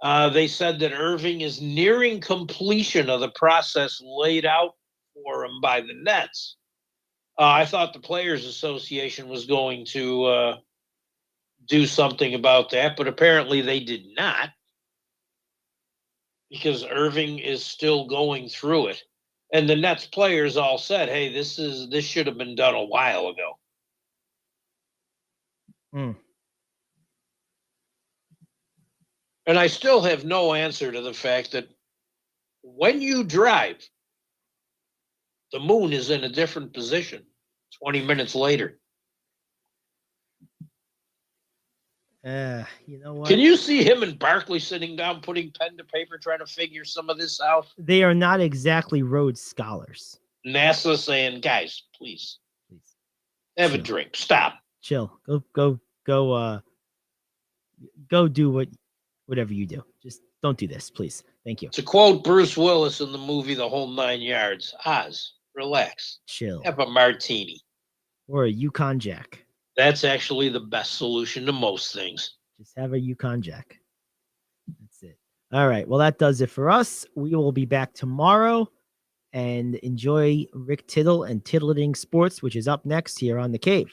They said that Irving is nearing completion of the process laid out for him by the Nets. I thought the Players Association was going to do something about that, but apparently they did not, because Irving is still going through it. And the Nets players all said, hey, this should have been done a while ago. And I still have no answer to the fact that when you drive, the moon is in a different position 20 minutes later. You know what? Can you see him and Barkley sitting down, putting pen to paper, trying to figure some of this out? They are not exactly Rhodes scholars. NASA saying, guys, please Please have a Chill. drink. Stop. chill. Go do whatever you do. Just don't do this, please. Thank you. To quote Bruce Willis in the movie The Whole Nine Yards, Oz, relax. Chill. Have a martini. Or a Yukon Jack. That's actually the best solution to most things. Just have a Yukon Jack. That's it. All right. Well, that does it for us. We will be back tomorrow and enjoy Rick Tittle and Tiddling Sports, which is up next here on The Cave.